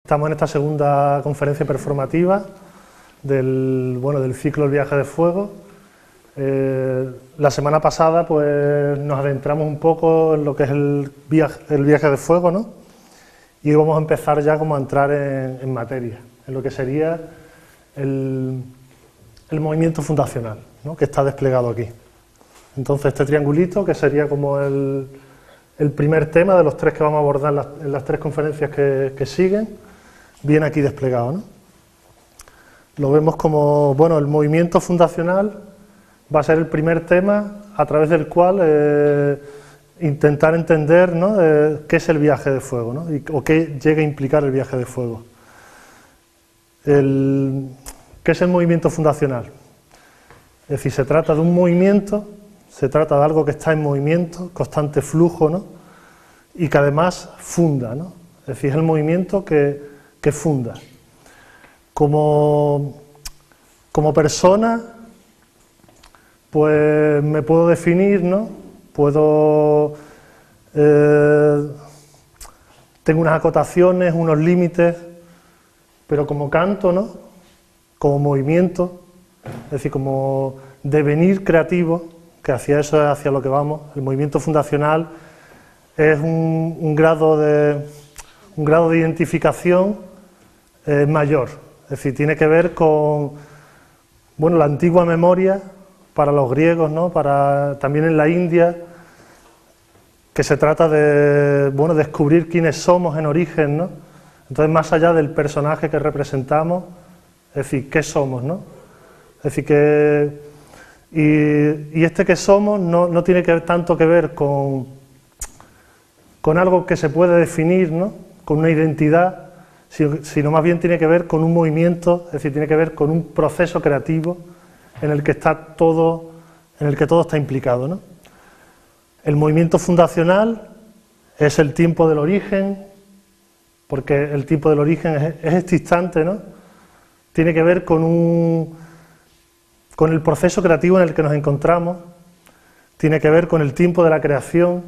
Estamos en esta segunda conferencia performativa del ciclo El viaje de fuego. La semana pasada pues, nos adentramos un poco en lo que es el viaje de fuego, ¿no? Y hoy vamos a empezar ya como a entrar en materia, en lo que sería el movimiento fundacional, ¿no? Que está desplegado aquí. Entonces este triangulito, que sería como el primer tema de los tres que vamos a abordar en las tres conferencias que siguen, viene aquí desplegado, ¿no? Lo vemos como, bueno, el movimiento fundacional va a ser el primer tema a través del cual intentar entender, ¿no? Qué es el viaje de fuego, ¿no? O qué llega a implicar el viaje de fuego. ¿Qué es el movimiento fundacional? Es decir, se trata de un movimiento, se trata de algo que está en movimiento, constante flujo, ¿no? Y que además funda, ¿no? Es decir, es el movimiento que funda. Como persona, pues me puedo definir, ¿no? Tengo unas acotaciones, unos límites, pero como canto, ¿no? Como movimiento, es decir, como devenir creativo, que hacia eso es hacia lo que vamos. El movimiento fundacional es un grado de identificación mayor, es decir, tiene que ver con, bueno, la antigua memoria para los griegos, ¿no? También en la India, que se trata de, bueno, descubrir quiénes somos en origen, ¿no? Entonces, más allá del personaje que representamos, es decir, qué somos, ¿no? Es decir, y este que somos no tiene tanto que ver con algo que se puede definir, ¿no? Con una identidad, sino más bien tiene que ver con un movimiento, es decir, tiene que ver con un proceso creativo en el que todo está implicado, ¿no? El movimiento fundacional es el tiempo del origen, porque el tiempo del origen es este instante, ¿no? Tiene que ver con el proceso creativo en el que nos encontramos, tiene que ver con el tiempo de la creación,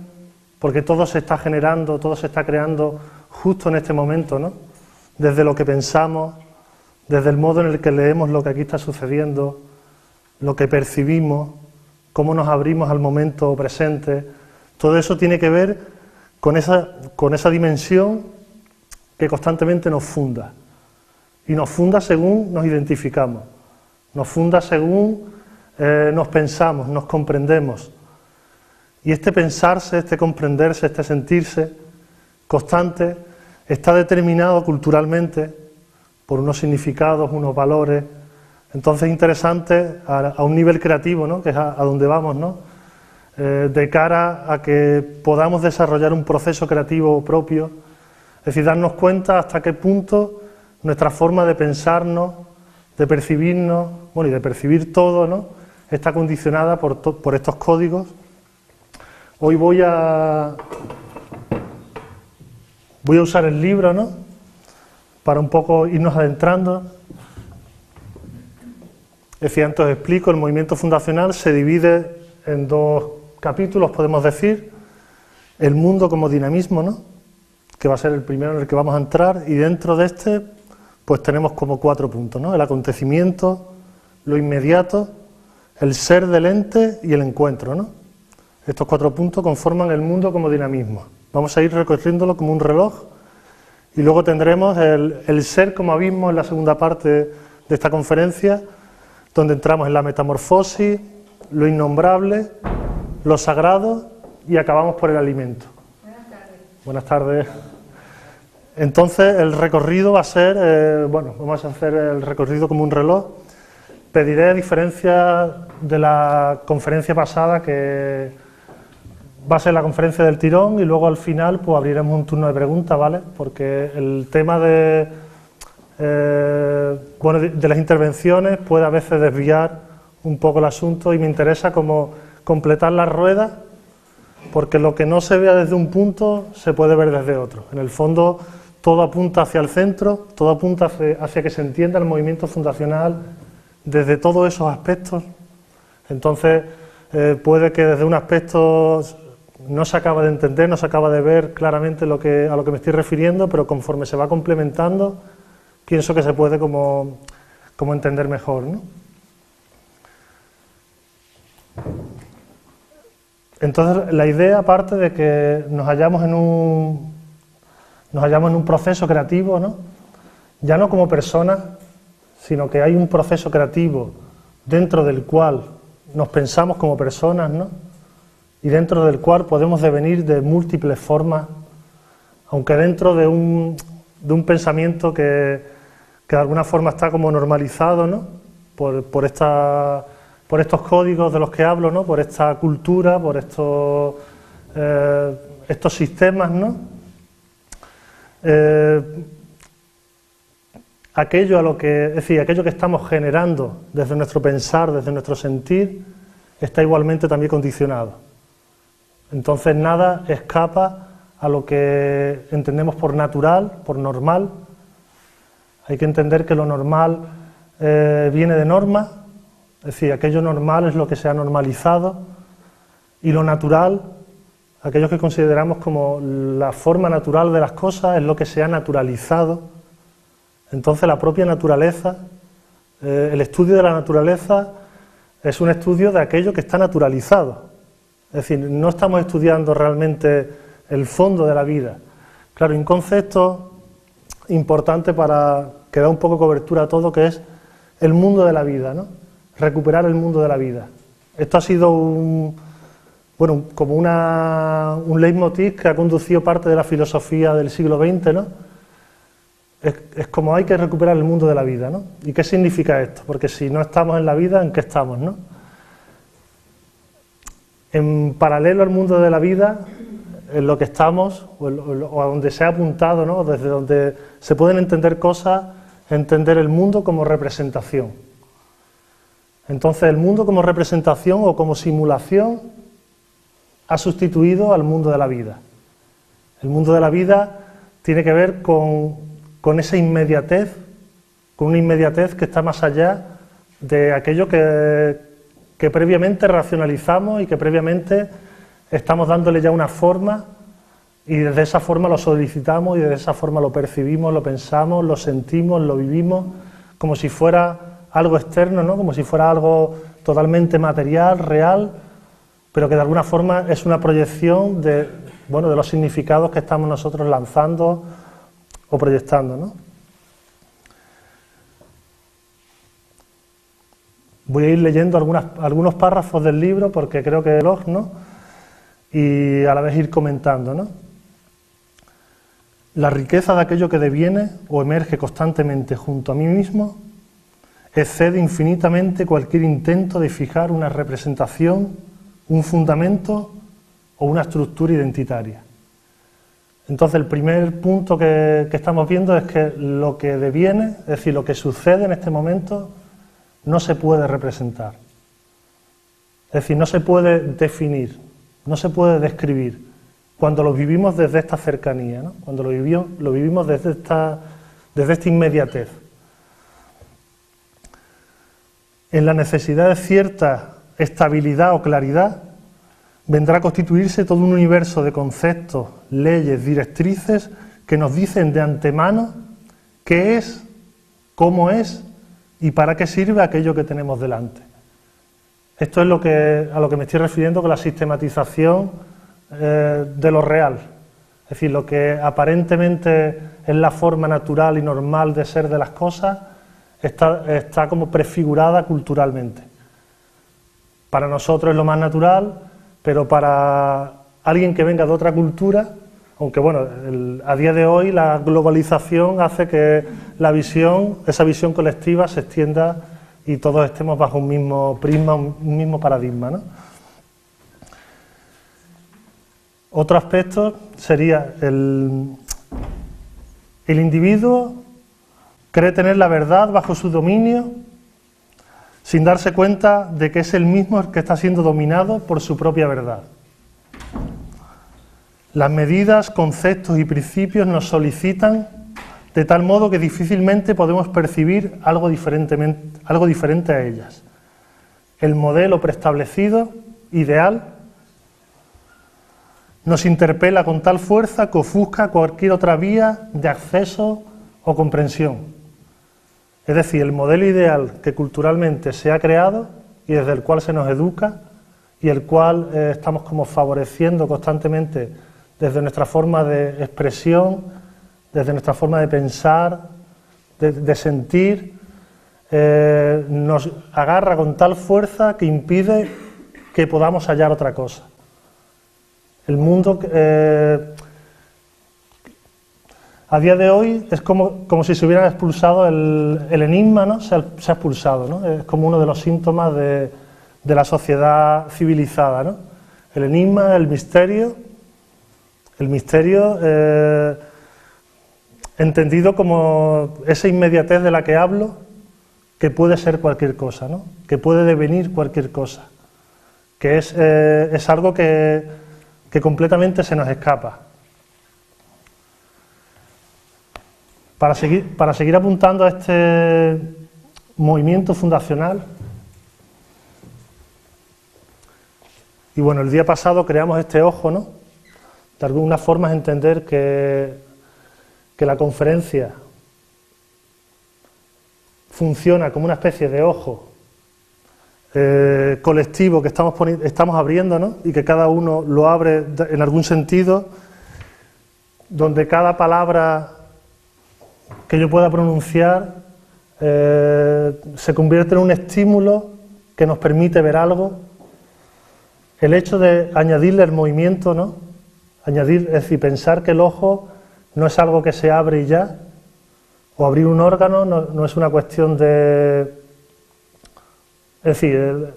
porque todo se está generando, todo se está creando justo en este momento, ¿no? Desde lo que pensamos, desde el modo en el que leemos lo que aquí está sucediendo, lo que percibimos, cómo nos abrimos al momento presente, todo eso tiene que ver con esa dimensión que constantemente nos funda. Y nos funda según nos identificamos, nos funda según nos pensamos, nos comprendemos. Y este pensarse, este comprenderse, este sentirse constante, está determinado culturalmente por unos significados, unos valores. Entonces es interesante a un nivel creativo, ¿no? Que es a donde vamos, ¿no? De cara a que podamos desarrollar un proceso creativo propio, es decir, darnos cuenta hasta qué punto nuestra forma de pensarnos, de percibirnos, bueno, y de percibir todo, ¿no? Está condicionada por estos códigos. Hoy voy a usar el libro, ¿no? Para un poco irnos adentrando. Decía, antes os explico, el movimiento fundacional se divide en dos capítulos, podemos decir. El mundo como dinamismo, ¿no? Que va a ser el primero en el que vamos a entrar, y dentro de este, pues tenemos como 4 puntos, ¿no? El acontecimiento, lo inmediato, el ser del ente y el encuentro, ¿no? Estos 4 puntos conforman el mundo como dinamismo. Vamos a ir recorriéndolo como un reloj y luego tendremos el ser como abismo en la segunda parte de esta conferencia, donde entramos en la metamorfosis, lo innombrable, lo sagrado y acabamos por el alimento. Buenas tardes. Buenas tardes. Entonces el recorrido va a ser, vamos a hacer el recorrido como un reloj. Pediré, a diferencia de la conferencia pasada, que va a ser la conferencia del tirón, y luego al final pues abriremos un turno de preguntas, ¿vale? Porque el tema de las intervenciones puede a veces desviar un poco el asunto, y me interesa como completar la rueda, porque lo que no se vea desde un punto se puede ver desde otro. En el fondo todo apunta hacia el centro, todo apunta hacia que se entienda el movimiento fundacional desde todos esos aspectos. Entonces puede que desde un aspecto no se acaba de entender, no se acaba de ver claramente a lo que me estoy refiriendo, pero conforme se va complementando, pienso que se puede como entender mejor, ¿no? Entonces, la idea, aparte de que nos hallamos en un proceso creativo, ¿no? Ya no como personas, sino que hay un proceso creativo dentro del cual nos pensamos como personas, ¿no? Y dentro del cual podemos devenir de múltiples formas, aunque dentro de un pensamiento que de alguna forma está como normalizado, ¿no? Por estos códigos de los que hablo, ¿no? Por esta cultura, por estos sistemas, ¿no? Aquello que estamos generando desde nuestro pensar, desde nuestro sentir, está igualmente también condicionado. Entonces nada escapa a lo que entendemos por natural, por normal. Hay que entender que lo normal viene de norma, es decir, aquello normal es lo que se ha normalizado, y lo natural, aquello que consideramos como la forma natural de las cosas, es lo que se ha naturalizado. Entonces la propia naturaleza, el estudio de la naturaleza es un estudio de aquello que está naturalizado. Es decir, no estamos estudiando realmente el fondo de la vida. Claro, un concepto importante para que da un poco cobertura a todo, que es el mundo de la vida, ¿no? Recuperar el mundo de la vida. Esto ha sido un leitmotiv que ha conducido parte de la filosofía del siglo XX, ¿no? Es como hay que recuperar el mundo de la vida, ¿no? ¿Y qué significa esto? Porque si no estamos en la vida, ¿en qué estamos, no? En paralelo al mundo de la vida, en lo que estamos, o a donde se ha apuntado, ¿no? Desde donde se pueden entender cosas, entender el mundo como representación. Entonces el mundo como representación o como simulación ha sustituido al mundo de la vida. El mundo de la vida tiene que ver con esa inmediatez, con una inmediatez que está más allá de aquello que previamente racionalizamos y que previamente estamos dándole ya una forma, y desde esa forma lo solicitamos y desde esa forma lo percibimos, lo pensamos, lo sentimos, lo vivimos, como si fuera algo externo, ¿no? Como si fuera algo totalmente material, real, pero que de alguna forma es una proyección de los significados que estamos nosotros lanzando o proyectando, ¿no? Voy a ir leyendo algunos párrafos del libro porque creo que es veloz, ¿no? Y a la vez ir comentando, ¿no? La riqueza de aquello que deviene o emerge constantemente junto a mí mismo excede infinitamente cualquier intento de fijar una representación, un fundamento o una estructura identitaria. Entonces el primer punto que estamos viendo es que lo que deviene, es decir, lo que sucede en este momento, no se puede representar. Es decir, no se puede definir, no se puede describir cuando lo vivimos desde esta cercanía, ¿no? Cuando lo vivimos desde esta inmediatez. En la necesidad de cierta estabilidad o claridad vendrá a constituirse todo un universo de conceptos, leyes, directrices que nos dicen de antemano qué es, cómo es y para qué sirve aquello que tenemos delante. Esto es a lo que me estoy refiriendo con la sistematización de lo real. Es decir, lo que aparentemente es la forma natural y normal de ser de las cosas está como prefigurada culturalmente. Para nosotros es lo más natural, pero para alguien que venga de otra cultura, aunque a día de hoy la globalización hace que esa visión colectiva se extienda y todos estemos bajo un mismo prisma, un mismo paradigma, ¿no? Otro aspecto sería el individuo cree tener la verdad bajo su dominio sin darse cuenta de que es él mismo el que está siendo dominado por su propia verdad. Las medidas, conceptos y principios nos solicitan de tal modo que difícilmente podemos percibir algo diferente a ellas. El modelo preestablecido, ideal, nos interpela con tal fuerza que ofusca cualquier otra vía de acceso o comprensión. Es decir, el modelo ideal que culturalmente se ha creado y desde el cual se nos educa y el cual estamos como favoreciendo constantemente desde nuestra forma de expresión, desde nuestra forma de pensar, de sentir, nos agarra con tal fuerza que impide que podamos hallar otra cosa. El mundo a día de hoy es como si se hubiera expulsado el enigma, ¿no? Se ha expulsado, ¿no? Es como uno de los síntomas de la sociedad civilizada, ¿no? El enigma, el misterio entendido como esa inmediatez de la que hablo, que puede ser cualquier cosa, ¿no? Que puede devenir cualquier cosa, que es algo que completamente se nos escapa. Para seguir apuntando a este movimiento fundacional, y bueno, el día pasado creamos este ojo, ¿no? De alguna forma es entender que la conferencia funciona como una especie de ojo colectivo que estamos abriendo, ¿no? Y que cada uno lo abre en algún sentido, donde cada palabra que yo pueda pronunciar se convierte en un estímulo que nos permite ver algo. El hecho de añadirle el movimiento, ¿no? Es decir, pensar que el ojo no es algo que se abre y ya, o abrir un órgano no es una cuestión de... Es decir,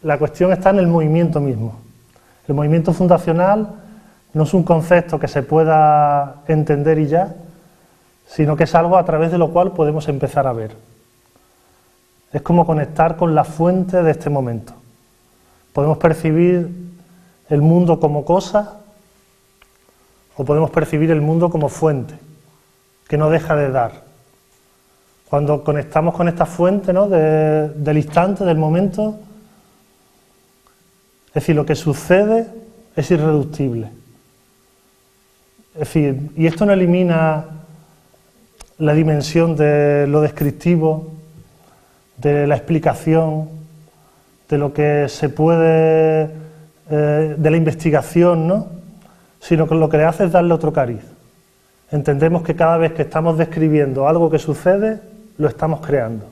la cuestión está en el movimiento mismo. El movimiento fundacional no es un concepto que se pueda entender y ya, sino que es algo a través de lo cual podemos empezar a ver. Es como conectar con la fuente de este momento. Podemos percibir el mundo como cosa o podemos percibir el mundo como fuente, que no deja de dar. Cuando conectamos con esta fuente, ¿no? del instante, del momento, es decir, lo que sucede es irreductible. Es decir, y esto no elimina la dimensión de lo descriptivo, de la explicación, de lo que se puede, de la investigación, ¿no? Sino que lo que le hace es darle otro cariz. Entendemos que cada vez que estamos describiendo algo que sucede, lo estamos creando.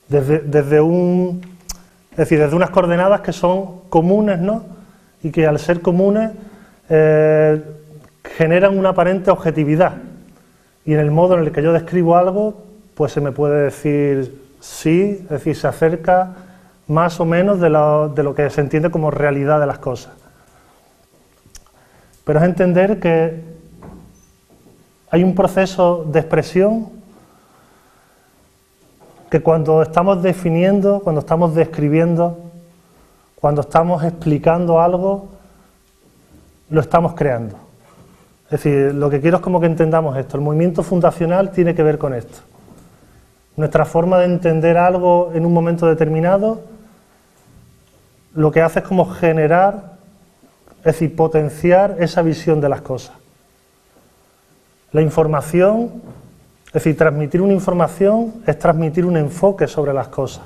Desde unas coordenadas que son comunes, ¿no? Y que al ser comunes generan una aparente objetividad. Y en el modo en el que yo describo algo, pues se me puede decir sí, es decir, se acerca más o menos de lo que se entiende como realidad de las cosas. Pero es entender que hay un proceso de expresión que cuando estamos definiendo, cuando estamos describiendo, cuando estamos explicando algo, lo estamos creando. Es decir, lo que quiero es como que entendamos esto. El movimiento fundacional tiene que ver con esto. Nuestra forma de entender algo en un momento determinado, lo que hace es como generar, es decir, potenciar esa visión de las cosas. La información, es decir, transmitir una información es transmitir un enfoque sobre las cosas.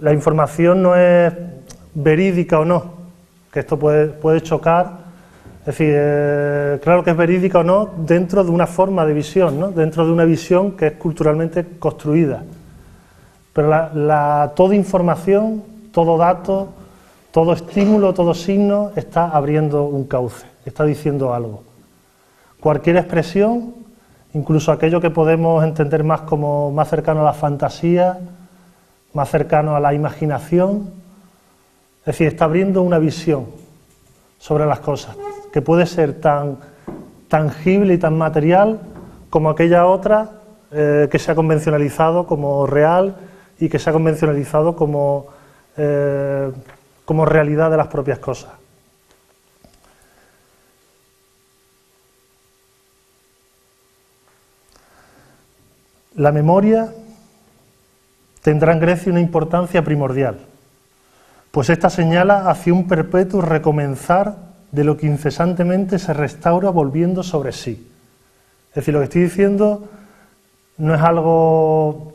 La información no es verídica o no, que esto puede chocar. Es decir, claro que es verídica o no dentro de una forma de visión, ¿no? Dentro de una visión que es culturalmente construida. Pero toda información, todo dato, todo estímulo, todo signo está abriendo un cauce, está diciendo algo. Cualquier expresión, incluso aquello que podemos entender más como más cercano a la fantasía, más cercano a la imaginación, es decir, está abriendo una visión sobre las cosas, que puede ser tan tangible y tan material como aquella otra que se ha convencionalizado como real y que se ha convencionalizado como realidad de las propias cosas. La memoria tendrá en Grecia una importancia primordial, pues esta señala hacia un perpetuo recomenzar de lo que incesantemente se restaura volviendo sobre sí. Es decir, lo que estoy diciendo no es algo,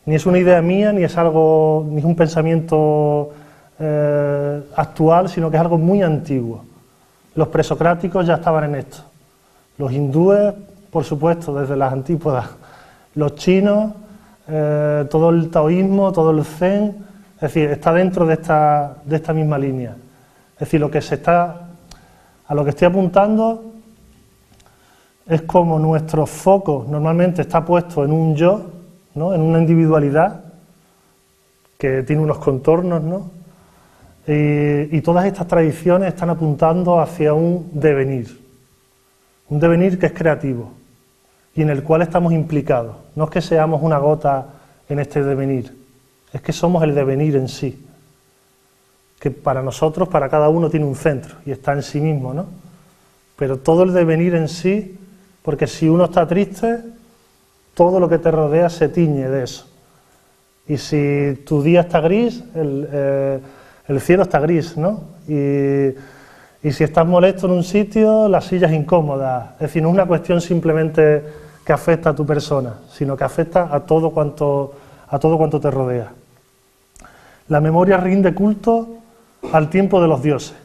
ni es una idea mía, ni es algo, ni es un pensamiento actual, sino que es algo muy antiguo. Los presocráticos ya estaban en esto. Los hindúes, por supuesto, desde las antípodas. Los chinos, todo el taoísmo, todo el zen, es decir, está dentro de esta misma línea. Es decir, a lo que estoy apuntando es como nuestro foco normalmente está puesto en un yo, ¿no? En una individualidad que tiene unos contornos, ¿no? Y todas estas tradiciones están apuntando hacia un devenir que es creativo y en el cual estamos implicados. No es que seamos una gota en este devenir, es que somos el devenir en sí, que para nosotros, para cada uno tiene un centro y está en sí mismo, ¿no? Pero todo el devenir en sí, porque si uno está triste, todo lo que te rodea se tiñe de eso. Y si tu día está gris, el cielo está gris, ¿no? Y si estás molesto en un sitio, la silla es incómoda. Es decir, no es una cuestión simplemente que afecta a tu persona, sino que afecta a todo cuanto te rodea. La memoria rinde culto al tiempo de los dioses,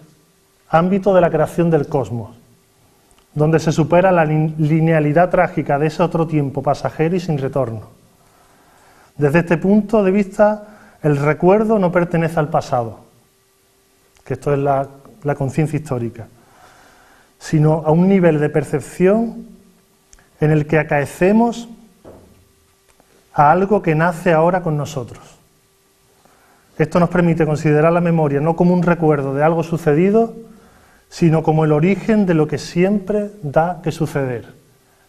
ámbito de la creación del cosmos, donde se supera la linealidad trágica de ese otro tiempo pasajero y sin retorno. Desde este punto de vista, el recuerdo no pertenece al pasado, que esto es la conciencia histórica, sino a un nivel de percepción en el que acaecemos a algo que nace ahora con nosotros. Esto nos permite considerar la memoria no como un recuerdo de algo sucedido, sino como el origen de lo que siempre da que suceder.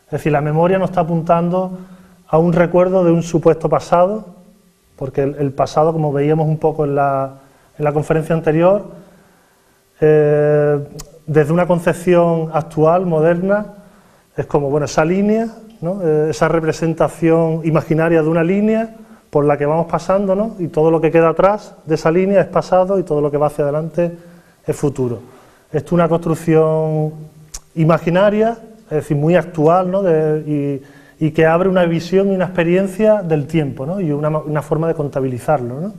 Es decir, la memoria nos está apuntando a un recuerdo de un supuesto pasado, porque el pasado, como veíamos un poco en la conferencia anterior, desde una concepción actual, moderna, es como, bueno, esa línea, ¿no? Esa representación imaginaria de una línea por la que vamos pasando, ¿no? Y todo lo que queda atrás de esa línea es pasado y todo lo que va hacia adelante es futuro. Esto es una construcción imaginaria, es decir, muy actual, ¿no? Y que abre una visión y una experiencia del tiempo, ¿no? Y una forma de contabilizarlo, ¿no?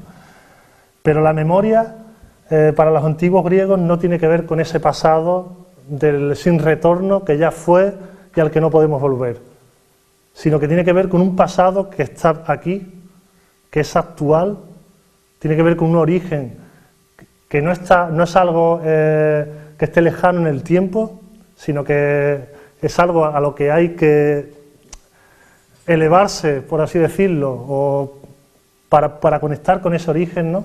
Pero la memoria, para los antiguos griegos, no tiene que ver con ese pasado del sin retorno que ya fue y al que no podemos volver, sino que tiene que ver con un pasado que está aquí, que es actual, tiene que ver con un origen que no es algo que esté lejano en el tiempo, sino que es algo a lo que hay que elevarse, por así decirlo, o para conectar con ese origen, ¿no?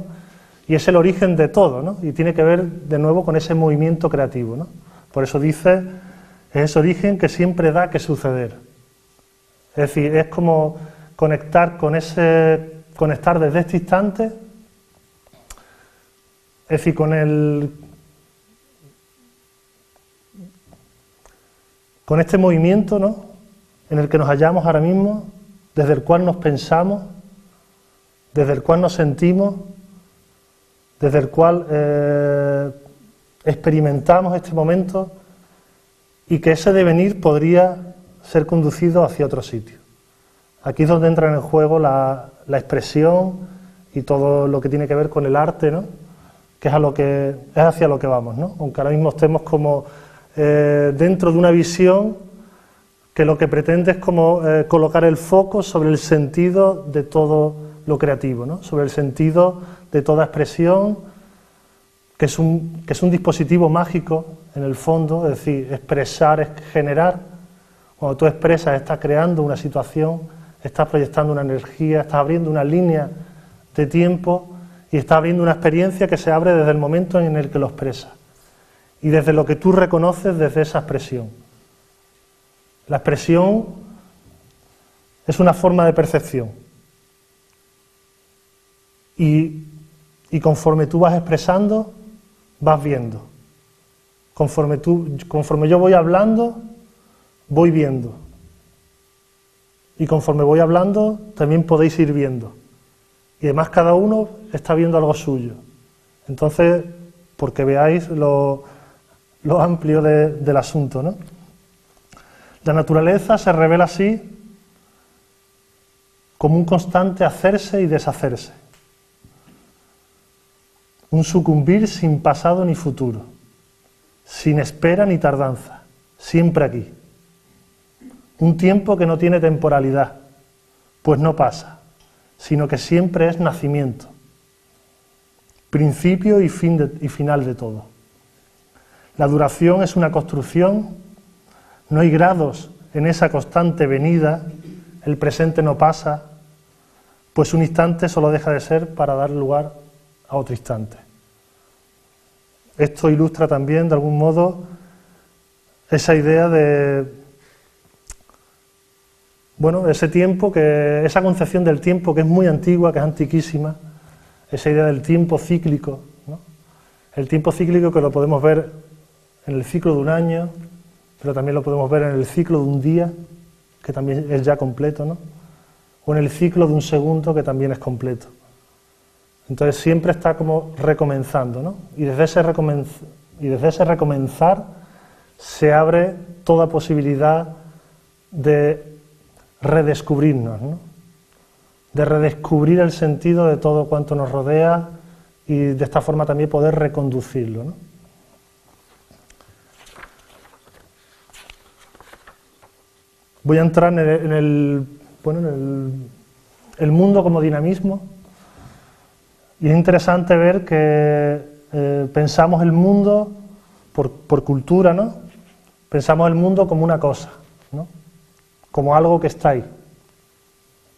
Y es el origen de todo, ¿no? Y tiene que ver de nuevo con ese movimiento creativo, ¿no? Por eso dice, es ese origen que siempre da que suceder. Es decir, es como conectar desde este instante, es decir, con este movimiento, ¿no? En el que nos hallamos ahora mismo, desde el cual nos pensamos, desde el cual nos sentimos, desde el cual experimentamos este momento, y que ese devenir podría ser conducido hacia otro sitio. Aquí es donde entra en el juego la expresión y todo lo que tiene que ver con el arte, ¿no? Que es hacia lo que vamos, ¿no? Aunque ahora mismo estemos como dentro de una visión que lo que pretende es como colocar el foco sobre el sentido de todo lo creativo, ¿no? Sobre el sentido de toda expresión, que es un dispositivo mágico en el fondo, es decir, expresar es generar. Cuando tú expresas estás creando una situación, estás proyectando una energía, estás abriendo una línea de tiempo y estás abriendo una experiencia que se abre desde el momento en el que lo expresas y desde lo que tú reconoces desde esa expresión. La expresión es una forma de percepción y conforme tú vas expresando, vas viendo. Conforme yo voy hablando, voy viendo. Y conforme voy hablando, también podéis ir viendo. Y además cada uno está viendo algo suyo. Entonces, porque veáis lo amplio del asunto, ¿no? La naturaleza se revela así como un constante hacerse y deshacerse, un sucumbir sin pasado ni futuro, sin espera ni tardanza, siempre aquí. Un tiempo que no tiene temporalidad, pues no pasa, sino que siempre es nacimiento, principio y final de todo. La duración es una construcción, no hay grados en esa constante venida, el presente no pasa, pues un instante solo deja de ser para dar lugar a otro instante. Esto ilustra también, de algún modo, esa idea de, bueno, ese tiempo, esa concepción del tiempo que es muy antigua, que es antiquísima, esa idea del tiempo cíclico, ¿no? El tiempo cíclico que lo podemos ver en el ciclo de un año, pero también lo podemos ver en el ciclo de un día, que también es ya completo, ¿no? O en el ciclo de un segundo, que también es completo. Entonces siempre está como recomenzando, ¿no? Y desde ese recomenzar se abre toda posibilidad de redescubrirnos, ¿no? De redescubrir el sentido de todo cuanto nos rodea y de esta forma también poder reconducirlo, ¿no? Voy a entrar en el mundo como dinamismo, y es interesante ver que pensamos el mundo por cultura, ¿no? Pensamos el mundo como una cosa, ¿no? Como algo que está ahí,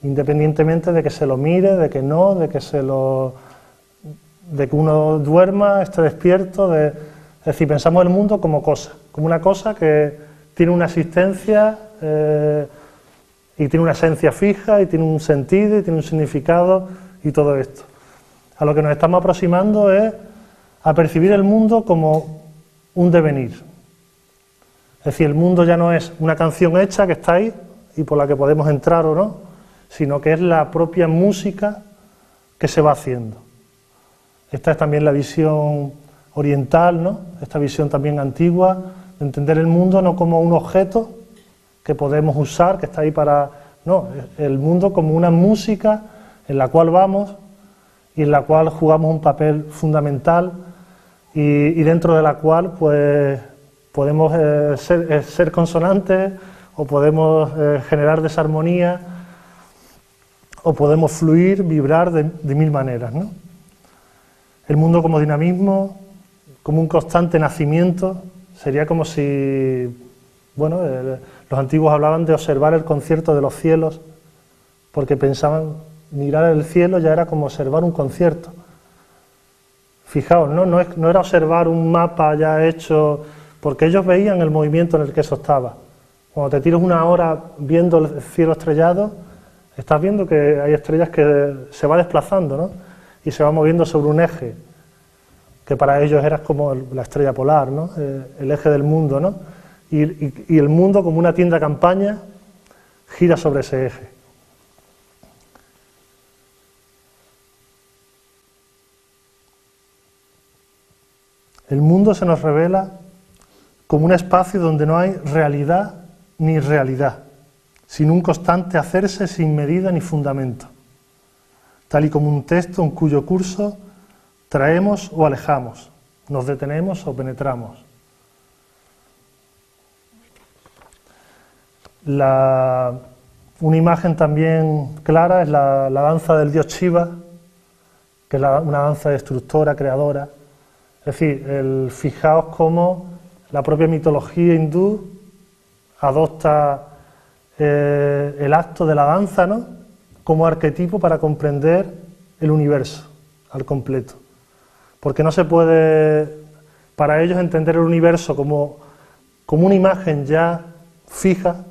independientemente de que se lo mire, de que no, de que uno duerma, esté despierto, es decir, pensamos el mundo como cosa, como una cosa que tiene una existencia y tiene una esencia fija y tiene un sentido y tiene un significado y todo esto. A lo que nos estamos aproximando es a percibir el mundo como un devenir. Es decir, el mundo ya no es una canción hecha que está ahí y por la que podemos entrar o no, sino que es la propia música que se va haciendo. Esta es también la visión oriental, ¿no? Esta visión también antigua, de entender el mundo no como un objeto que podemos usar, que está ahí para... No, el mundo como una música en la cual vamos y en la cual jugamos un papel fundamental y dentro de la cual pues podemos ser consonantes o podemos generar desarmonía o podemos fluir, vibrar de mil maneras, ¿no? El mundo como dinamismo, como un constante nacimiento, sería como si, bueno, los antiguos hablaban de observar el concierto de los cielos, porque pensaban mirar el cielo ya era como observar un concierto. Fijaos, no era observar un mapa ya hecho, porque ellos veían el movimiento en el que eso estaba. Cuando te tiras una hora viendo el cielo estrellado, estás viendo que hay estrellas que se va desplazando, ¿no? Y se va moviendo sobre un eje, que para ellos era como la estrella polar, ¿no? El eje del mundo, ¿no? Y el mundo, como una tienda campaña, gira sobre ese eje. El mundo se nos revela como un espacio donde no hay realidad ni irrealidad, sino un constante hacerse sin medida ni fundamento, tal y como un texto en cuyo curso traemos o alejamos, nos detenemos o penetramos. Una imagen también clara es la danza del dios Shiva, que es una danza destructora, creadora. Es decir, fijaos cómo la propia mitología hindú adopta el acto de la danza, ¿no?, como arquetipo para comprender el universo al completo. Porque no se puede, para ellos, entender el universo como una imagen ya fija,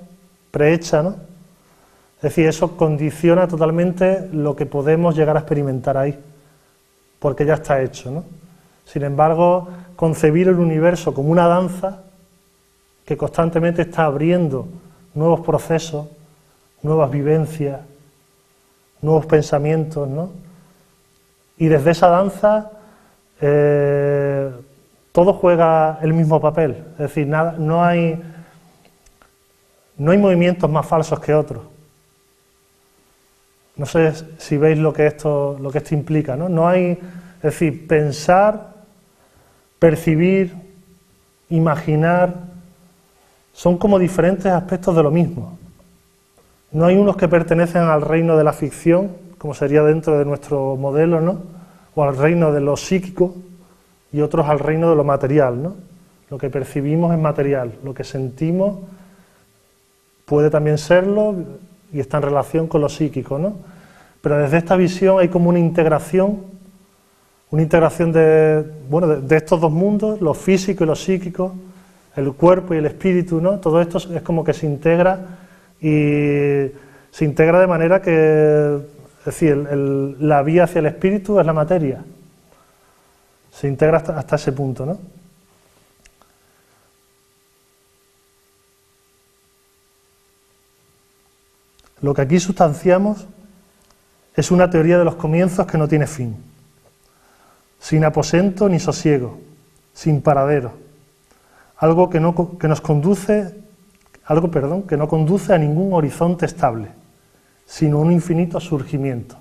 prehecha, ¿no? Es decir, eso condiciona totalmente lo que podemos llegar a experimentar ahí, porque ya está hecho, ¿no? Sin embargo, concebir el universo como una danza que constantemente está abriendo nuevos procesos, nuevas vivencias, nuevos pensamientos, ¿no? Y desde esa danza todo juega el mismo papel, es decir, no hay movimientos más falsos que otros. No sé si veis lo que esto implica, ¿no? No hay, es decir, pensar, percibir, imaginar, son como diferentes aspectos de lo mismo. No hay unos que pertenecen al reino de la ficción, como sería dentro de nuestro modelo, ¿no? O al reino de lo psíquico, y otros al reino de lo material, ¿no? Lo que percibimos es material, lo que sentimos puede también serlo y está en relación con lo psíquico, ¿no? Pero desde esta visión hay como una integración de estos dos mundos, lo físico y lo psíquico, el cuerpo y el espíritu, ¿no? Todo esto es como que se integra y se integra de manera que, es decir, la vía hacia el espíritu es la materia. Se integra hasta ese punto, ¿no? Lo que aquí sustanciamos es una teoría de los comienzos que no tiene fin, sin aposento ni sosiego, sin paradero, algo que no conduce a ningún horizonte estable, sino un infinito surgimiento.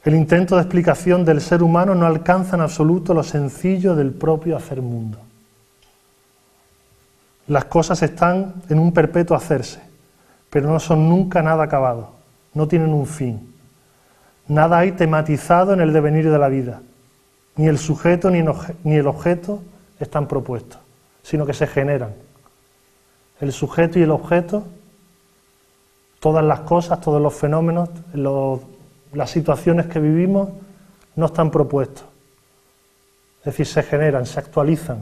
El intento de explicación del ser humano no alcanza en absoluto lo sencillo del propio hacer mundo. Las cosas están en un perpetuo hacerse, pero no son nunca nada acabado, no tienen un fin. Nada hay tematizado en el devenir de la vida, ni el sujeto ni el objeto están propuestos, sino que se generan. El sujeto y el objeto, todas las cosas, todos los fenómenos, las situaciones que vivimos no están propuestos. Es decir, se generan, se actualizan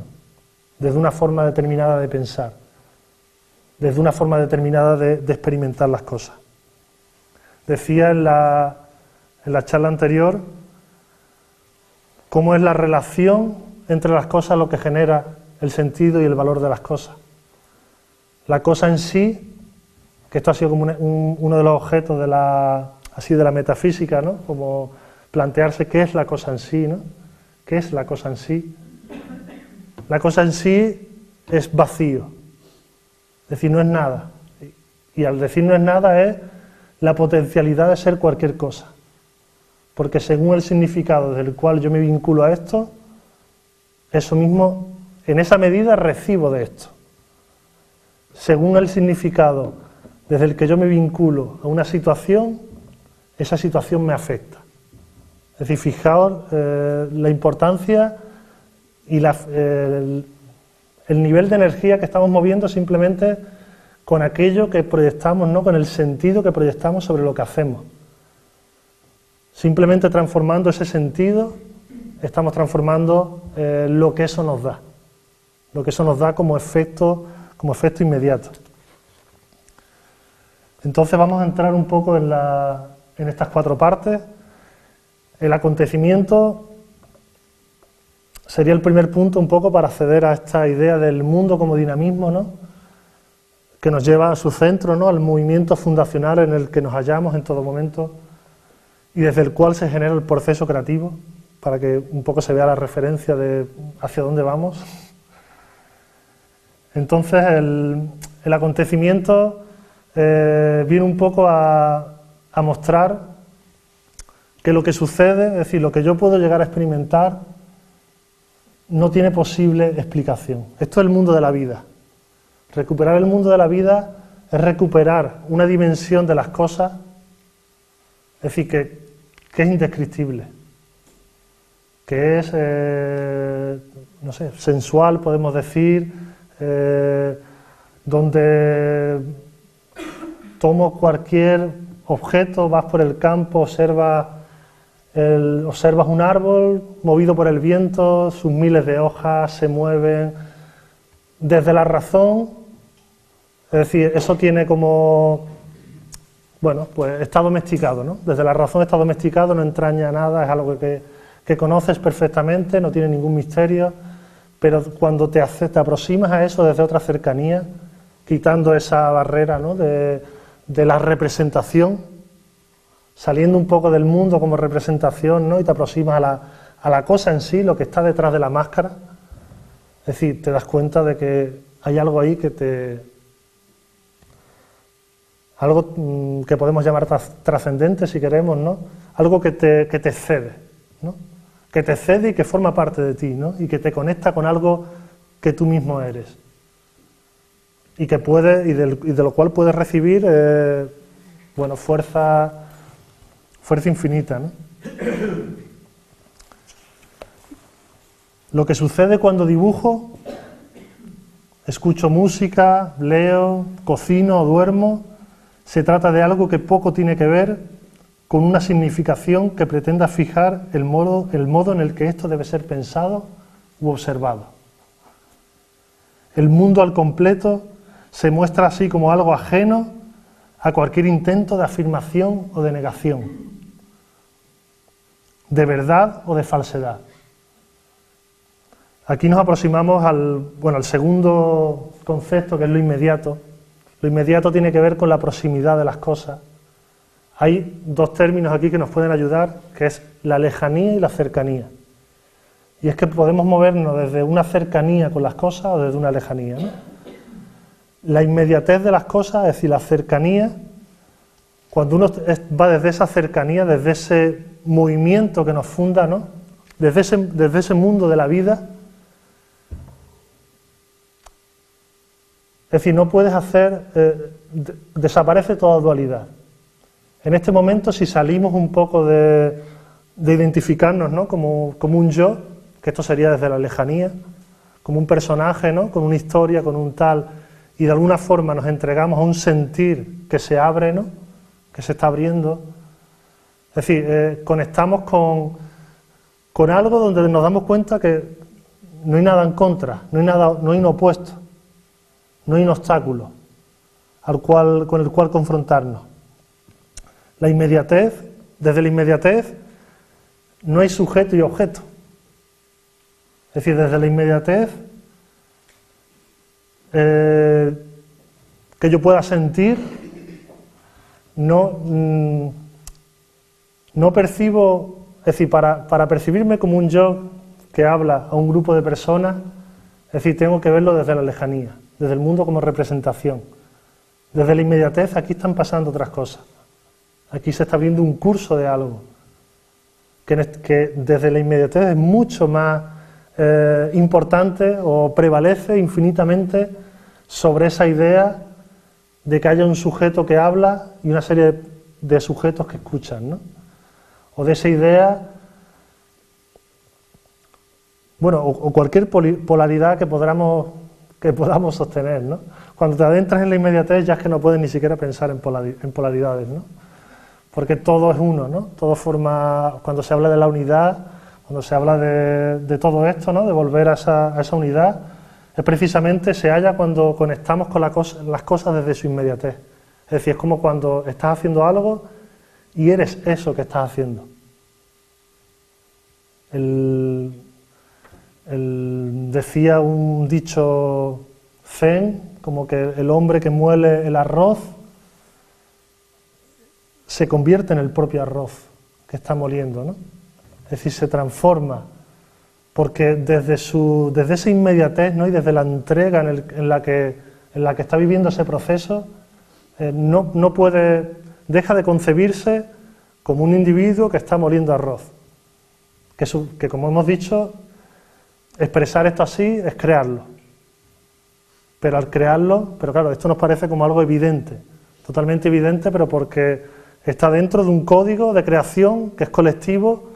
desde una forma determinada de pensar, desde una forma determinada de experimentar las cosas. Decía en la charla anterior cómo es la relación entre las cosas lo que genera el sentido y el valor de las cosas. La cosa en sí, que esto ha sido como uno de los objetos de la metafísica, ¿no? Como plantearse qué es la cosa en sí, ¿no? ¿Qué es la cosa en sí? La cosa en sí es vacío, es decir, no es nada. Y al decir no es nada es la potencialidad de ser cualquier cosa. Porque según el significado desde el cual yo me vinculo a esto, eso mismo, en esa medida recibo de esto. Según el significado desde el que yo me vinculo a una situación, esa situación me afecta. Es decir, fijaos la importancia y el nivel de energía que estamos moviendo simplemente con aquello que proyectamos, ¿no? Con el sentido que proyectamos sobre lo que hacemos. Simplemente transformando ese sentido, estamos transformando lo que eso nos da. Lo que eso nos da como efecto inmediato. Entonces vamos a entrar un poco en estas cuatro partes. El acontecimiento sería el primer punto un poco para acceder a esta idea del mundo como dinamismo, ¿no? Que nos lleva a su centro, ¿no? Al movimiento fundacional en el que nos hallamos en todo momento y desde el cual se genera el proceso creativo, para que un poco se vea la referencia de hacia dónde vamos. Entonces el acontecimiento viene un poco a mostrar que lo que sucede, es decir, lo que yo puedo llegar a experimentar, no tiene posible explicación. Esto es el mundo de la vida. Recuperar el mundo de la vida es recuperar una dimensión de las cosas, es decir, que es indescriptible, que es, no sé, sensual, podemos decir, donde tomo cualquier objeto, vas por el campo, observas un árbol movido por el viento, sus miles de hojas se mueven desde la razón, es decir, eso tiene como, bueno, pues está domesticado, ¿no? Desde la razón está domesticado, no entraña nada, es algo que conoces perfectamente, no tiene ningún misterio, pero cuando te aproximas a eso desde otra cercanía, quitando esa barrera, ¿no? de la representación, saliendo un poco del mundo como representación, ¿no? Y te aproximas a la cosa en sí, lo que está detrás de la máscara. Es decir, te das cuenta de que hay algo ahí algo que podemos llamar trascendente, si queremos, ¿no? Algo que te excede, ¿no? Que te excede y que forma parte de ti, ¿no? Y que te conecta con algo que tú mismo eres. Y que de lo cual puedes recibir bueno, fuerza infinita, ¿no? Lo que sucede cuando dibujo, escucho música, leo, cocino o duermo, se trata de algo que poco tiene que ver con una significación que pretenda fijar el modo en el que esto debe ser pensado u observado. El mundo al completo se muestra así como algo ajeno a cualquier intento de afirmación o de negación, de verdad o de falsedad. Aquí nos aproximamos al segundo concepto, que es lo inmediato. Lo inmediato tiene que ver con la proximidad de las cosas. Hay dos términos aquí que nos pueden ayudar, que es la lejanía y la cercanía. Y es que podemos movernos desde una cercanía con las cosas o desde una lejanía, ¿no? La inmediatez de las cosas, es decir, la cercanía, cuando uno va desde esa cercanía, desde ese movimiento que nos funda, ¿no? Desde ese mundo de la vida, es decir, no puedes desaparece toda dualidad. En este momento, si salimos un poco de identificarnos, ¿no? como un yo, que esto sería desde la lejanía, como un personaje, ¿no? Con una historia, con un tal, y de alguna forma nos entregamos a un sentir que se abre, ¿no? Que se está abriendo. Es decir, conectamos con algo donde nos damos cuenta que no hay nada en contra, no hay un opuesto. No hay un obstáculo con el cual confrontarnos. La inmediatez, desde la inmediatez, no hay sujeto y objeto. Es decir, desde la inmediatez, que yo pueda sentir, no percibo, es decir, para percibirme como un yo que habla a un grupo de personas, es decir, tengo que verlo desde la lejanía, desde el mundo como representación. Desde la inmediatez aquí están pasando otras cosas. Aquí se está abriendo un curso de algo que desde la inmediatez es mucho más importante o prevalece infinitamente sobre esa idea de que haya un sujeto que habla y una serie de sujetos que escuchan, ¿no? O de esa idea, bueno, o cualquier polaridad que podamos sostener, ¿no? Cuando te adentras en la inmediatez ya es que no puedes ni siquiera pensar en polaridades, ¿no? Porque todo es uno, ¿no? Todo forma, cuando se habla de la unidad, cuando se habla de todo esto, ¿no? De volver a esa unidad, es precisamente se halla cuando conectamos con las cosas desde su inmediatez. Es decir, es como cuando estás haciendo algo y eres eso que estás haciendo. Decía un dicho zen, como que el hombre que muele el arroz se convierte en el propio arroz que está moliendo, ¿no? Es decir, se transforma, porque desde esa inmediatez, ¿no? Y desde la entrega en la que está viviendo ese proceso, no puede, deja de concebirse como un individuo que está moliendo arroz. Que como hemos dicho, expresar esto así es crearlo. Pero al crearlo, pero claro, esto nos parece como algo evidente, totalmente evidente, pero porque está dentro de un código de creación que es colectivo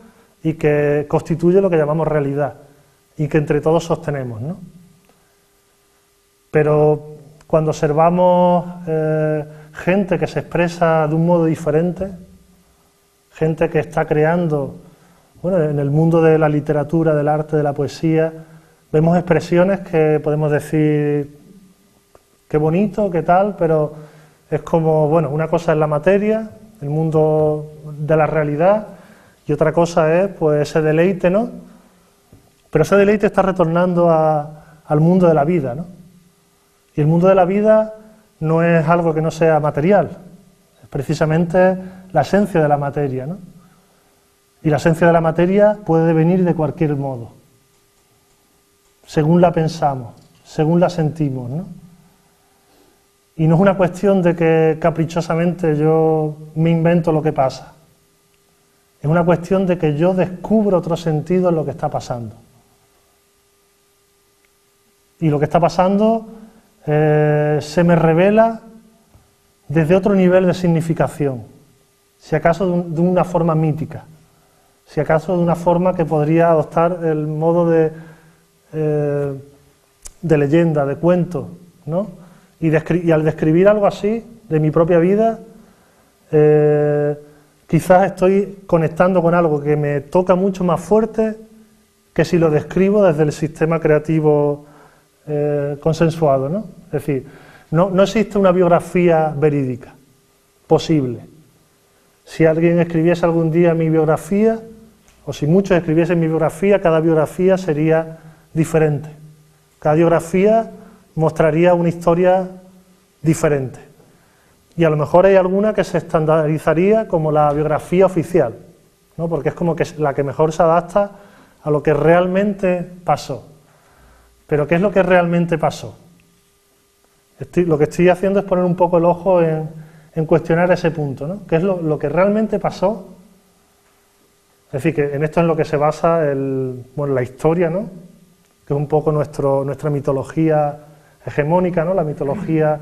y que constituye lo que llamamos realidad y que entre todos sostenemos, ¿no? Pero cuando observamos gente que se expresa de un modo diferente, gente que está creando, bueno, en el mundo de la literatura, del arte, de la poesía, vemos expresiones que podemos decir qué bonito, qué tal, pero es como, bueno, una cosa es la materia, el mundo de la realidad, y otra cosa es pues ese deleite, ¿no? Pero ese deleite está retornando al mundo de la vida, ¿no? Y el mundo de la vida no es algo que no sea material, precisamente la esencia de la materia, ¿no? Y la esencia de la materia puede devenir de cualquier modo, según la pensamos, según la sentimos, ¿no? Y no es una cuestión de que caprichosamente yo me invento lo que pasa. Es una cuestión de que yo descubro otro sentido en lo que está pasando. Y lo que está pasando se me revela desde otro nivel de significación, si acaso de una forma mítica, si acaso de una forma que podría adoptar el modo de leyenda, de cuento, ¿no? Y al describir algo así de mi propia vida, quizás estoy conectando con algo que me toca mucho más fuerte que si lo describo desde el sistema creativo consensuado, ¿no? Es decir, no existe una biografía verídica posible. Si alguien escribiese algún día mi biografía, o si muchos escribiesen mi biografía, cada biografía sería diferente. Cada biografía mostraría una historia diferente. Y a lo mejor hay alguna que se estandarizaría como la biografía oficial, ¿no? Porque es como que la que mejor se adapta a lo que realmente pasó. Pero ¿qué es lo que realmente pasó? Lo que estoy haciendo es poner un poco el ojo en cuestionar ese punto, ¿no? ¿Qué es lo que realmente pasó? Es decir, que en esto es lo que se basa la historia, ¿no? Que es un poco nuestra mitología hegemónica, ¿no? La mitología,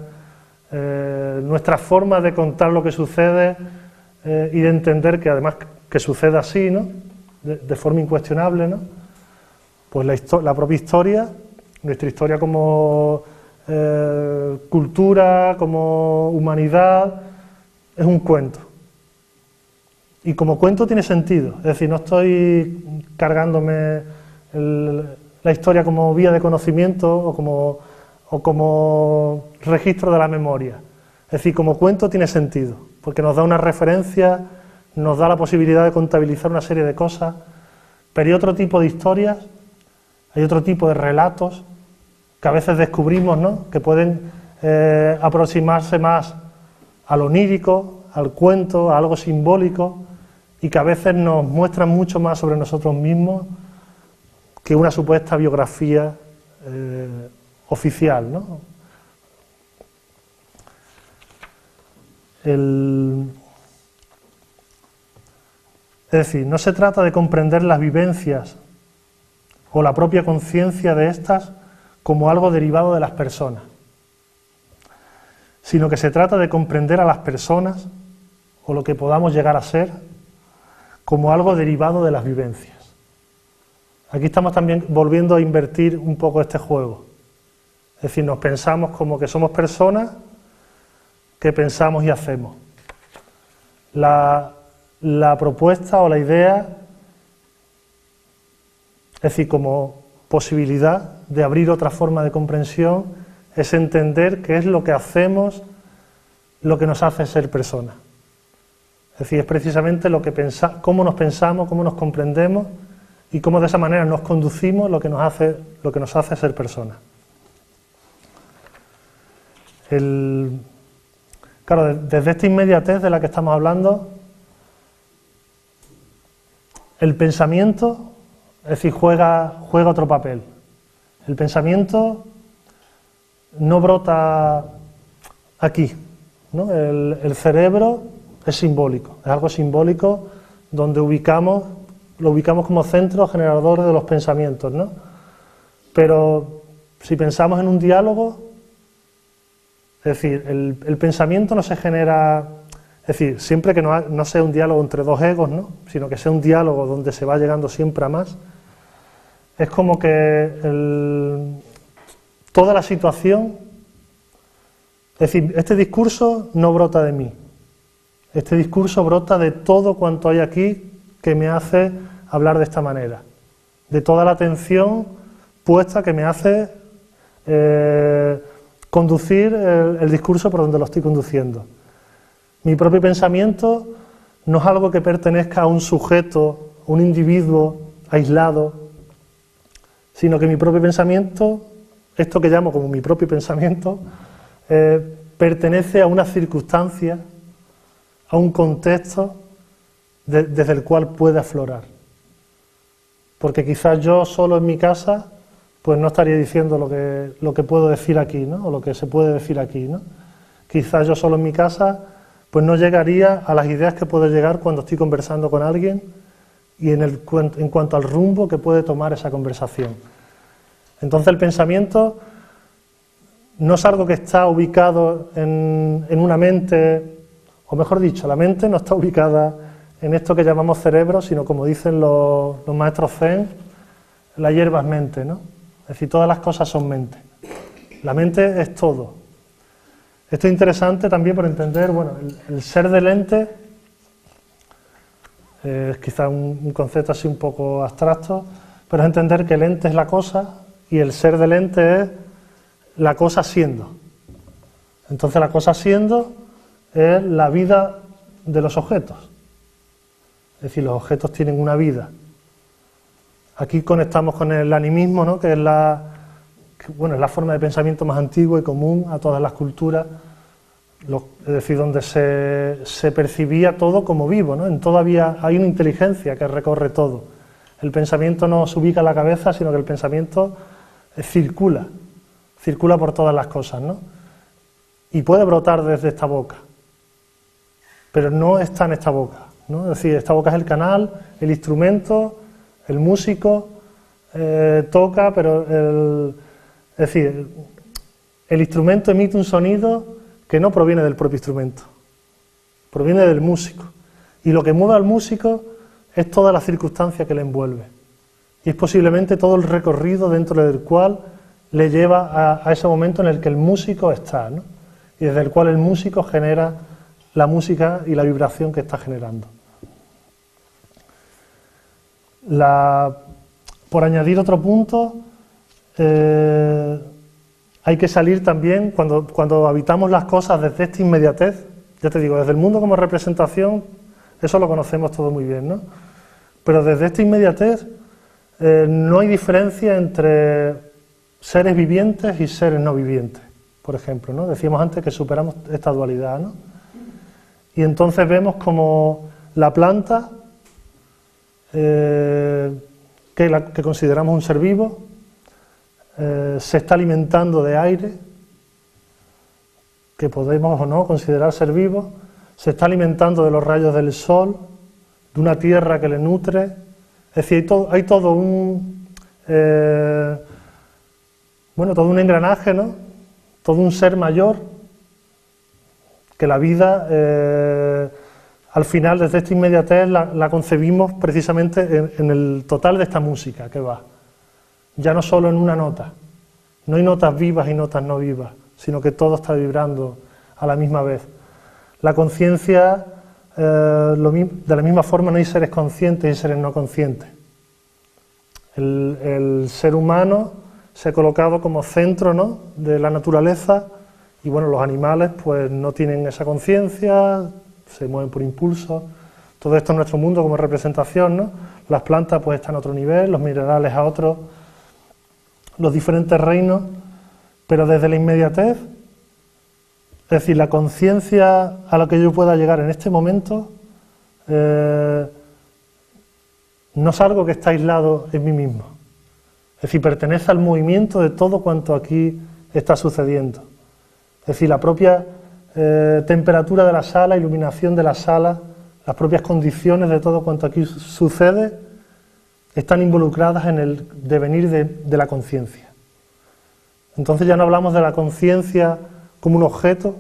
nuestra forma de contar lo que sucede y de entender que además que sucede así, ¿no? De forma incuestionable, ¿no? Pues la propia historia, nuestra historia como cultura, como humanidad, es un cuento. Y como cuento tiene sentido, es decir, no estoy cargándome la historia como vía de conocimiento o como registro de la memoria. Es decir, como cuento tiene sentido, porque nos da una referencia, nos da la posibilidad de contabilizar una serie de cosas, pero hay otro tipo de historias, hay otro tipo de relatos que a veces descubrimos, ¿no? Que pueden aproximarse más a lo onírico, al cuento, a algo simbólico, y que a veces nos muestran mucho más sobre nosotros mismos que una supuesta biografía oficial, ¿no? Es decir, no se trata de comprender las vivencias o la propia conciencia de estas como algo derivado de las personas, sino que se trata de comprender a las personas o lo que podamos llegar a ser como algo derivado de las vivencias. Aquí estamos también volviendo a invertir un poco este juego. Es decir, nos pensamos como que somos personas que pensamos y hacemos. La propuesta o la idea, es decir, como posibilidad de abrir otra forma de comprensión, es entender qué es lo que hacemos, lo que nos hace ser personas. Es decir, es precisamente cómo nos pensamos, cómo nos comprendemos y cómo de esa manera nos conducimos lo que nos hace ser personas. Claro, desde esta inmediatez de la que estamos hablando, el pensamiento, es decir, juega otro papel. El pensamiento no brota aquí, ¿no? El cerebro es simbólico, es algo simbólico donde lo ubicamos como centro generador de los pensamientos, ¿no? Pero si pensamos en un diálogo, es decir, el pensamiento no se genera, es decir, siempre que no sea un diálogo entre dos egos, ¿no? Sino que sea un diálogo donde se va llegando siempre a más, es como que toda la situación, es decir, este discurso no brota de mí, este discurso brota de todo cuanto hay aquí que me hace hablar de esta manera, de toda la atención puesta que me hace conducir el discurso por donde lo estoy conduciendo. Mi propio pensamiento no es algo que pertenezca a un sujeto, un individuo aislado, sino que mi propio pensamiento, esto que llamo como mi propio pensamiento, pertenece a una circunstancia a un contexto desde el cual puede aflorar. Porque quizás yo solo en mi casa pues no estaría diciendo lo que puedo decir aquí, ¿no? O lo que se puede decir aquí, ¿no? Quizás yo solo en mi casa pues no llegaría a las ideas que puedo llegar cuando estoy conversando con alguien y en cuanto al rumbo que puede tomar esa conversación. Entonces el pensamiento no es algo que está ubicado en una mente, o mejor dicho, la mente no está ubicada en esto que llamamos cerebro, sino como dicen los maestros zen, la hierba es mente, ¿no? Es decir, todas las cosas son mente. La mente es todo. Esto es interesante también por entender, bueno, el ser del ente es quizá un concepto así un poco abstracto, pero es entender que el ente es la cosa y el ser del ente es la cosa siendo. Entonces la cosa siendo es la vida de los objetos. Es decir, los objetos tienen una vida. Aquí conectamos con el animismo, ¿no? Que es la forma de pensamiento más antigua y común a todas las culturas, es decir, donde se percibía todo como vivo, ¿no? En todo hay una inteligencia que recorre todo. El pensamiento no se ubica en la cabeza, sino que el pensamiento circula por todas las cosas, ¿no? Y puede brotar desde esta boca, pero no está en esta boca, ¿no? Es decir, esta boca es el canal, el instrumento, el músico toca, pero es decir, el instrumento emite un sonido que no proviene del propio instrumento, proviene del músico. Y lo que mueve al músico es toda la circunstancia que le envuelve. Y es posiblemente todo el recorrido dentro del cual le lleva a ese momento en el que el músico está, ¿no? Y desde el cual el músico genera la música y la vibración que está generando. Por añadir otro punto, hay que salir también, cuando habitamos las cosas desde esta inmediatez, ya te digo, desde el mundo como representación, eso lo conocemos todo muy bien, ¿no? Pero desde esta inmediatez no hay diferencia entre seres vivientes y seres no vivientes, por ejemplo, ¿no? Decíamos antes que superamos esta dualidad, ¿no? Y entonces vemos como la planta, que consideramos un ser vivo, se está alimentando de aire, que podemos o no considerar ser vivo, se está alimentando de los rayos del sol, de una tierra que le nutre. Es decir, hay todo un engranaje, ¿no? Todo un ser mayor que la vida, al final, desde esta inmediatez, la concebimos precisamente en el total de esta música que va. Ya no solo en una nota, no hay notas vivas y notas no vivas, sino que todo está vibrando a la misma vez. La conciencia, de la misma forma, no hay seres conscientes y seres no conscientes. El ser humano se ha colocado como centro, ¿no?, de la naturaleza, y bueno, los animales pues no tienen esa conciencia, se mueven por impulso. Todo esto es nuestro mundo como representación, ¿no? Las plantas pues están a otro nivel, los minerales a otro, los diferentes reinos, pero desde la inmediatez, es decir, la conciencia a la que yo pueda llegar en este momento, no es algo que está aislado en mí mismo. Es decir, pertenece al movimiento de todo cuanto aquí está sucediendo. Es decir, la propia temperatura de la sala, iluminación de la sala, las propias condiciones de todo cuanto aquí sucede, están involucradas en el devenir de la conciencia. Entonces ya no hablamos de la conciencia como un objeto,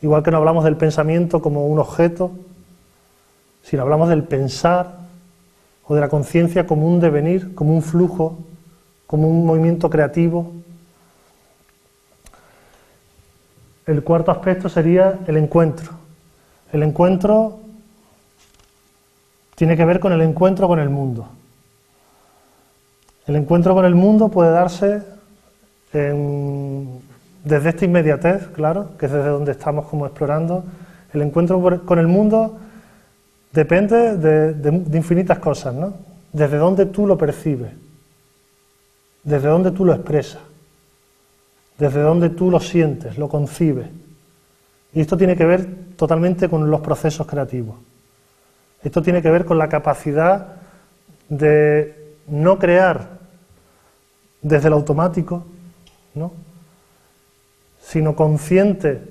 igual que no hablamos del pensamiento como un objeto, sino hablamos del pensar o de la conciencia como un devenir, como un flujo, como un movimiento creativo. El cuarto aspecto sería el encuentro. El encuentro tiene que ver con el encuentro con el mundo. El encuentro con el mundo puede darse desde esta inmediatez, claro, que es desde donde estamos como explorando. El encuentro con el mundo depende de infinitas cosas, ¿no? Desde dónde tú lo percibes, desde dónde tú lo expresas, desde dónde tú lo sientes, lo concibes. Y esto tiene que ver totalmente con los procesos creativos. Esto tiene que ver con la capacidad de no crear desde el automático, ¿no?, sino consciente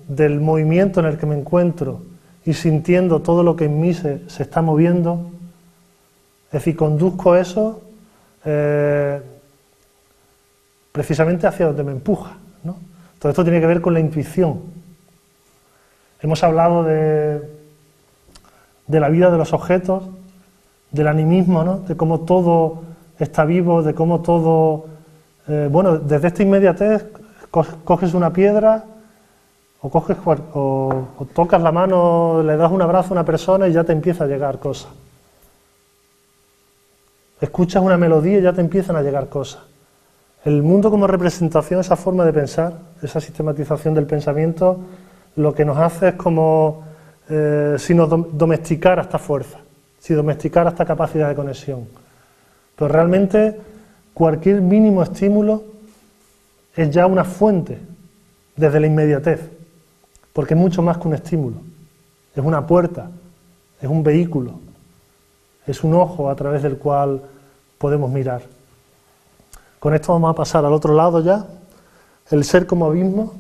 del movimiento en el que me encuentro y sintiendo todo lo que en mí se está moviendo. Es decir, conduzco eso precisamente hacia donde me empuja, ¿no? Todo esto tiene que ver con la intuición. Hemos hablado de la vida de los objetos, del animismo, ¿no?, de cómo todo está vivo, de cómo todo... bueno, desde esta inmediatez coges una piedra o tocas la mano, le das un abrazo a una persona y ya te empieza a llegar cosas. Escuchas una melodía y ya te empiezan a llegar cosas. El mundo como representación, esa forma de pensar, esa sistematización del pensamiento, lo que nos hace es como si nos domesticara esta fuerza, si domesticara esta capacidad de conexión. Pero realmente cualquier mínimo estímulo es ya una fuente desde la inmediatez, porque es mucho más que un estímulo. Es una puerta, es un vehículo, es un ojo a través del cual podemos mirar. Con esto vamos a pasar al otro lado ya, el ser como abismo.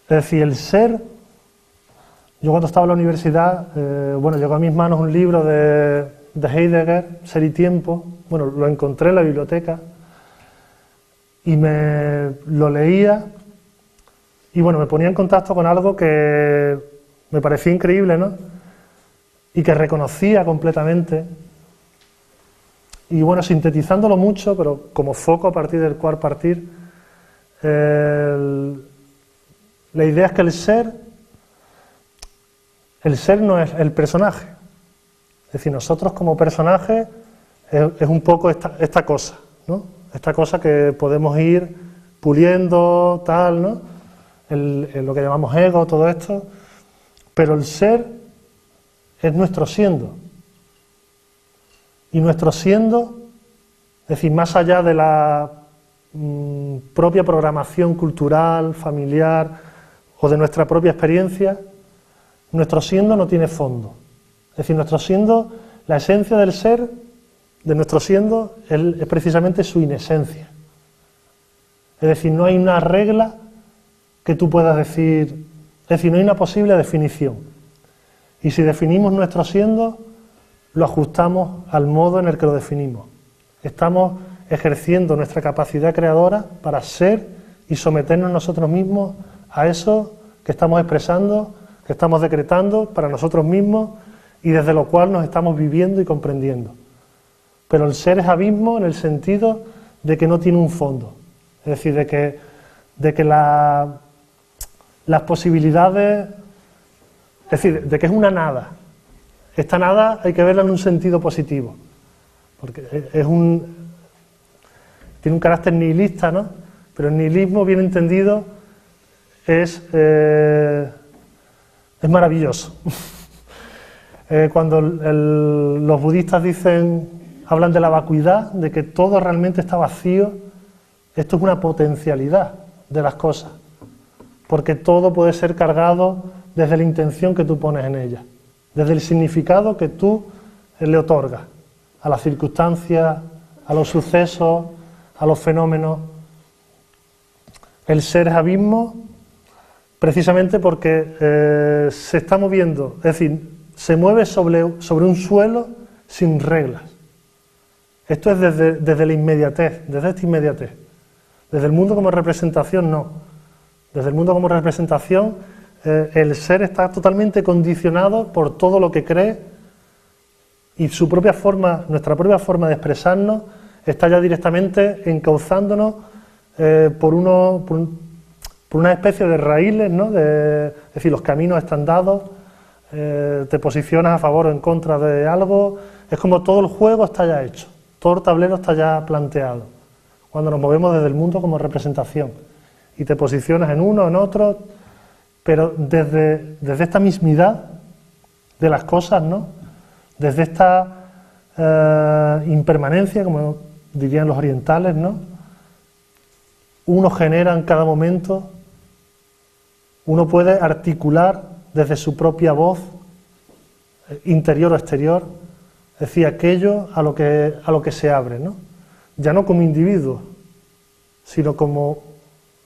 Es decir, el ser, yo cuando estaba en la universidad, bueno, llegó a mis manos un libro de Heidegger, Ser y Tiempo. Bueno, lo encontré en la biblioteca y me lo leía y bueno, me ponía en contacto con algo que me parecía increíble, ¿no?, y que reconocía completamente. Y bueno, sintetizándolo mucho, pero como foco a partir del cual partir, la idea es que el ser no es el personaje. Es decir, nosotros como personaje es un poco esta cosa, ¿no?, esta cosa que podemos ir puliendo, tal, ¿no?, lo que llamamos ego, todo esto, pero el ser es nuestro siendo. Y nuestro siendo, es decir, más allá de la propia programación cultural, familiar o de nuestra propia experiencia, nuestro siendo no tiene fondo. Es decir, nuestro siendo, la esencia del ser, de nuestro siendo, es precisamente su inesencia. Es decir, no hay una regla que tú puedas decir, es decir, no hay una posible definición. Y si definimos nuestro siendo, lo ajustamos al modo en el que lo definimos. Estamos ejerciendo nuestra capacidad creadora para ser y someternos nosotros mismos a eso que estamos expresando, que estamos decretando para nosotros mismos y desde lo cual nos estamos viviendo y comprendiendo. Pero el ser es abismo en el sentido de que no tiene un fondo. Es decir, de que las posibilidades, es decir, de que es una nada. Esta nada hay que verla en un sentido positivo, porque tiene un carácter nihilista, ¿no? Pero el nihilismo, bien entendido, es maravilloso. Cuando los budistas hablan de la vacuidad, de que todo realmente está vacío, esto es una potencialidad de las cosas, porque todo puede ser cargado desde la intención que tú pones en ella, desde el significado que tú le otorgas a las circunstancias, a los sucesos, a los fenómenos. El ser es abismo precisamente porque se está moviendo, es decir, se mueve sobre un suelo sin reglas. Esto es desde la inmediatez, desde esta inmediatez. Desde el mundo como representación, no. Desde el mundo como representación, el ser está totalmente condicionado por todo lo que cree y nuestra propia forma de expresarnos está ya directamente encauzándonos por una especie de raíles, ¿no? Es decir, los caminos están dados, te posicionas a favor o en contra de algo, es como todo el juego está ya hecho, todo el tablero está ya planteado, cuando nos movemos desde el mundo como representación, y te posicionas en uno, en otro, pero desde esta mismidad de las cosas, ¿no? Desde esta impermanencia, como dirían los orientales, ¿no? uno genera en cada momento, uno puede articular desde su propia voz, interior o exterior, es decir, aquello a lo que se abre, ¿no? Ya no como individuo, sino como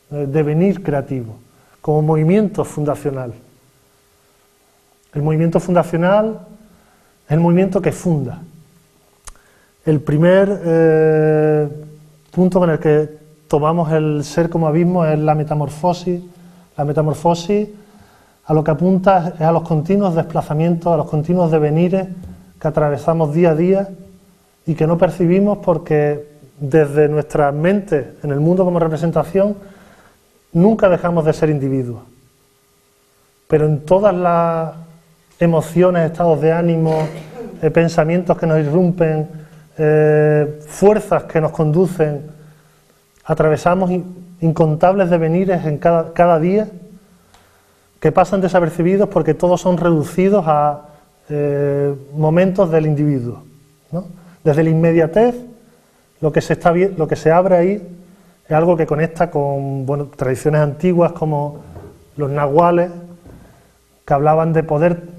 devenir creativo, como movimiento fundacional. El movimiento fundacional es el movimiento que funda. El primer punto con el que tomamos el ser como abismo es la metamorfosis. La metamorfosis a lo que apunta es a los continuos desplazamientos, a los continuos devenires que atravesamos día a día y que no percibimos porque desde nuestra mente en el mundo como representación nunca dejamos de ser individuos. Pero en todas las emociones, estados de ánimo, pensamientos que nos irrumpen, fuerzas que nos conducen, atravesamos incontables devenires en cada día que pasan desapercibidos porque todos son reducidos a momentos del individuo, ¿no? Desde la inmediatez, lo que se abre ahí es algo que conecta con tradiciones antiguas como los nahuales, que hablaban de poder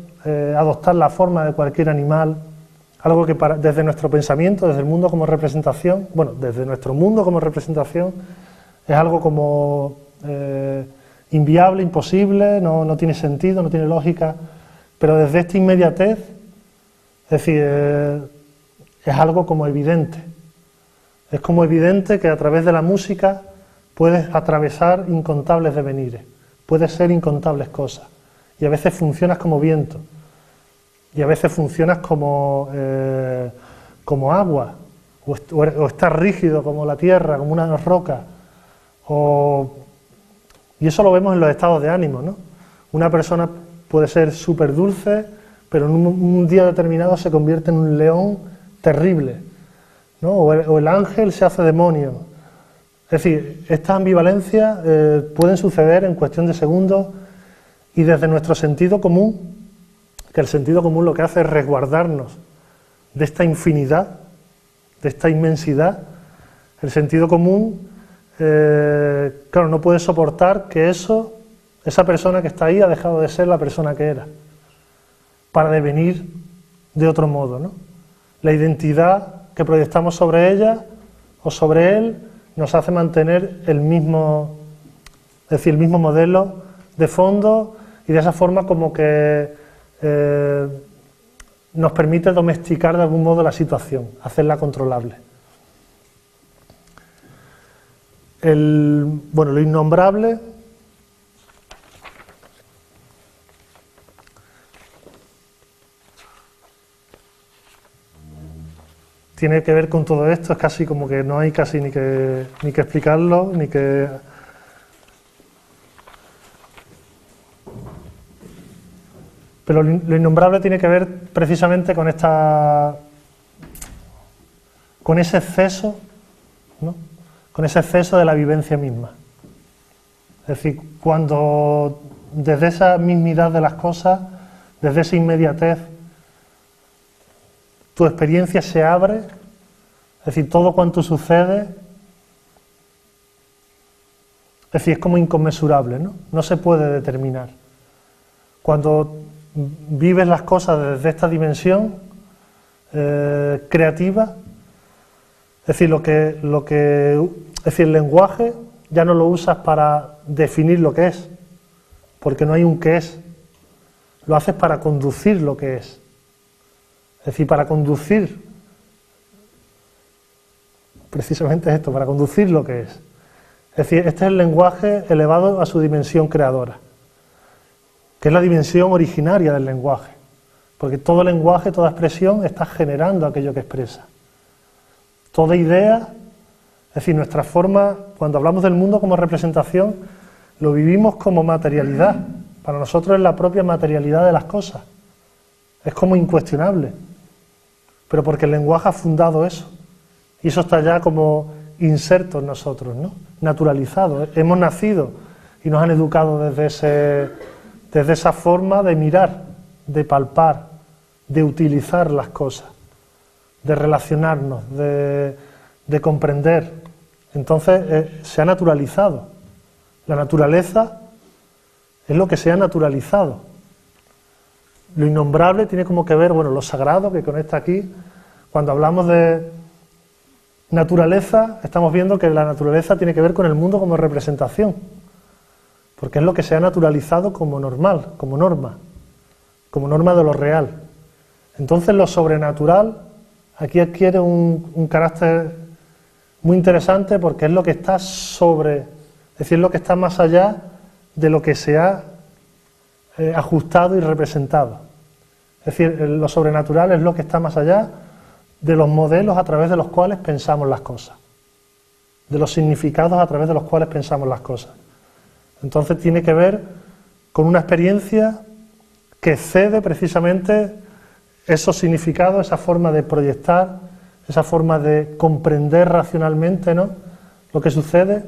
adoptar la forma de cualquier animal, algo que desde nuestro pensamiento, desde el mundo como representación, desde nuestro mundo como representación, es algo como inviable, imposible, no tiene sentido, no tiene lógica, pero desde esta inmediatez, es decir, es algo como evidente. Es como evidente que a través de la música puedes atravesar incontables devenires, puedes ser incontables cosas, y a veces funcionas como viento, y a veces funcionas como agua, o estás rígido como la tierra, como una roca, y eso lo vemos en los estados de ánimo, ¿no? Una persona puede ser súper dulce, pero en un día determinado se convierte en un león terrible, ¿no? O el ángel se hace demonio. Es decir, estas ambivalencias pueden suceder en cuestión de segundos y desde nuestro sentido común, que el sentido común lo que hace es resguardarnos de esta infinidad, de esta inmensidad. El sentido común, claro, no puede soportar que esa persona que está ahí ha dejado de ser la persona que era, para devenir de otro modo, ¿no? La identidad que proyectamos sobre ella o sobre él nos hace mantener el mismo modelo de fondo y de esa forma como que nos permite domesticar de algún modo la situación, hacerla controlable. Lo innombrable tiene que ver con todo esto, es casi como que no hay casi ni que explicarlo, ni que... Pero lo innombrable tiene que ver precisamente con ese exceso, ¿no? Con ese exceso de la vivencia misma. Es decir, cuando desde esa mismidad de las cosas, desde esa inmediatez, tu experiencia se abre, es decir, todo cuanto sucede, es decir, es como inconmensurable, ¿no? No se puede determinar. Cuando vives las cosas desde esta dimensión creativa, es decir, el lenguaje ya no lo usas para definir lo que es, porque no hay un qué es, lo haces para conducir lo que es. Es decir, para conducir, precisamente esto, para conducir lo que es. Es decir, este es el lenguaje elevado a su dimensión creadora, que es la dimensión originaria del lenguaje, porque todo lenguaje, toda expresión está generando aquello que expresa. Toda idea, es decir, nuestra forma, cuando hablamos del mundo como representación, lo vivimos como materialidad. Para nosotros es la propia materialidad de las cosas. Es como incuestionable. Pero porque el lenguaje ha fundado eso. Y eso está ya como inserto en nosotros, ¿no? Naturalizado. Hemos nacido y nos han educado desde esa forma de mirar, de palpar, de utilizar las cosas, de relacionarnos, de comprender Entonces se ha naturalizado. La naturaleza es lo que se ha naturalizado. Lo innombrable tiene como que ver, bueno, lo sagrado que conecta aquí. Cuando hablamos de naturaleza, estamos viendo que la naturaleza tiene que ver con el mundo como representación, porque es lo que se ha naturalizado como normal, como norma de lo real. Entonces lo sobrenatural aquí adquiere un carácter muy interesante porque es lo que está sobre, es decir, lo que está más allá de lo que se ha ajustado y representado. Es decir, lo sobrenatural es lo que está más allá de los modelos a través de los cuales pensamos las cosas, de los significados a través de los cuales pensamos las cosas. Entonces tiene que ver con una experiencia que excede precisamente esos significados, esa forma de proyectar, esa forma de comprender racionalmente, ¿no?, lo que sucede.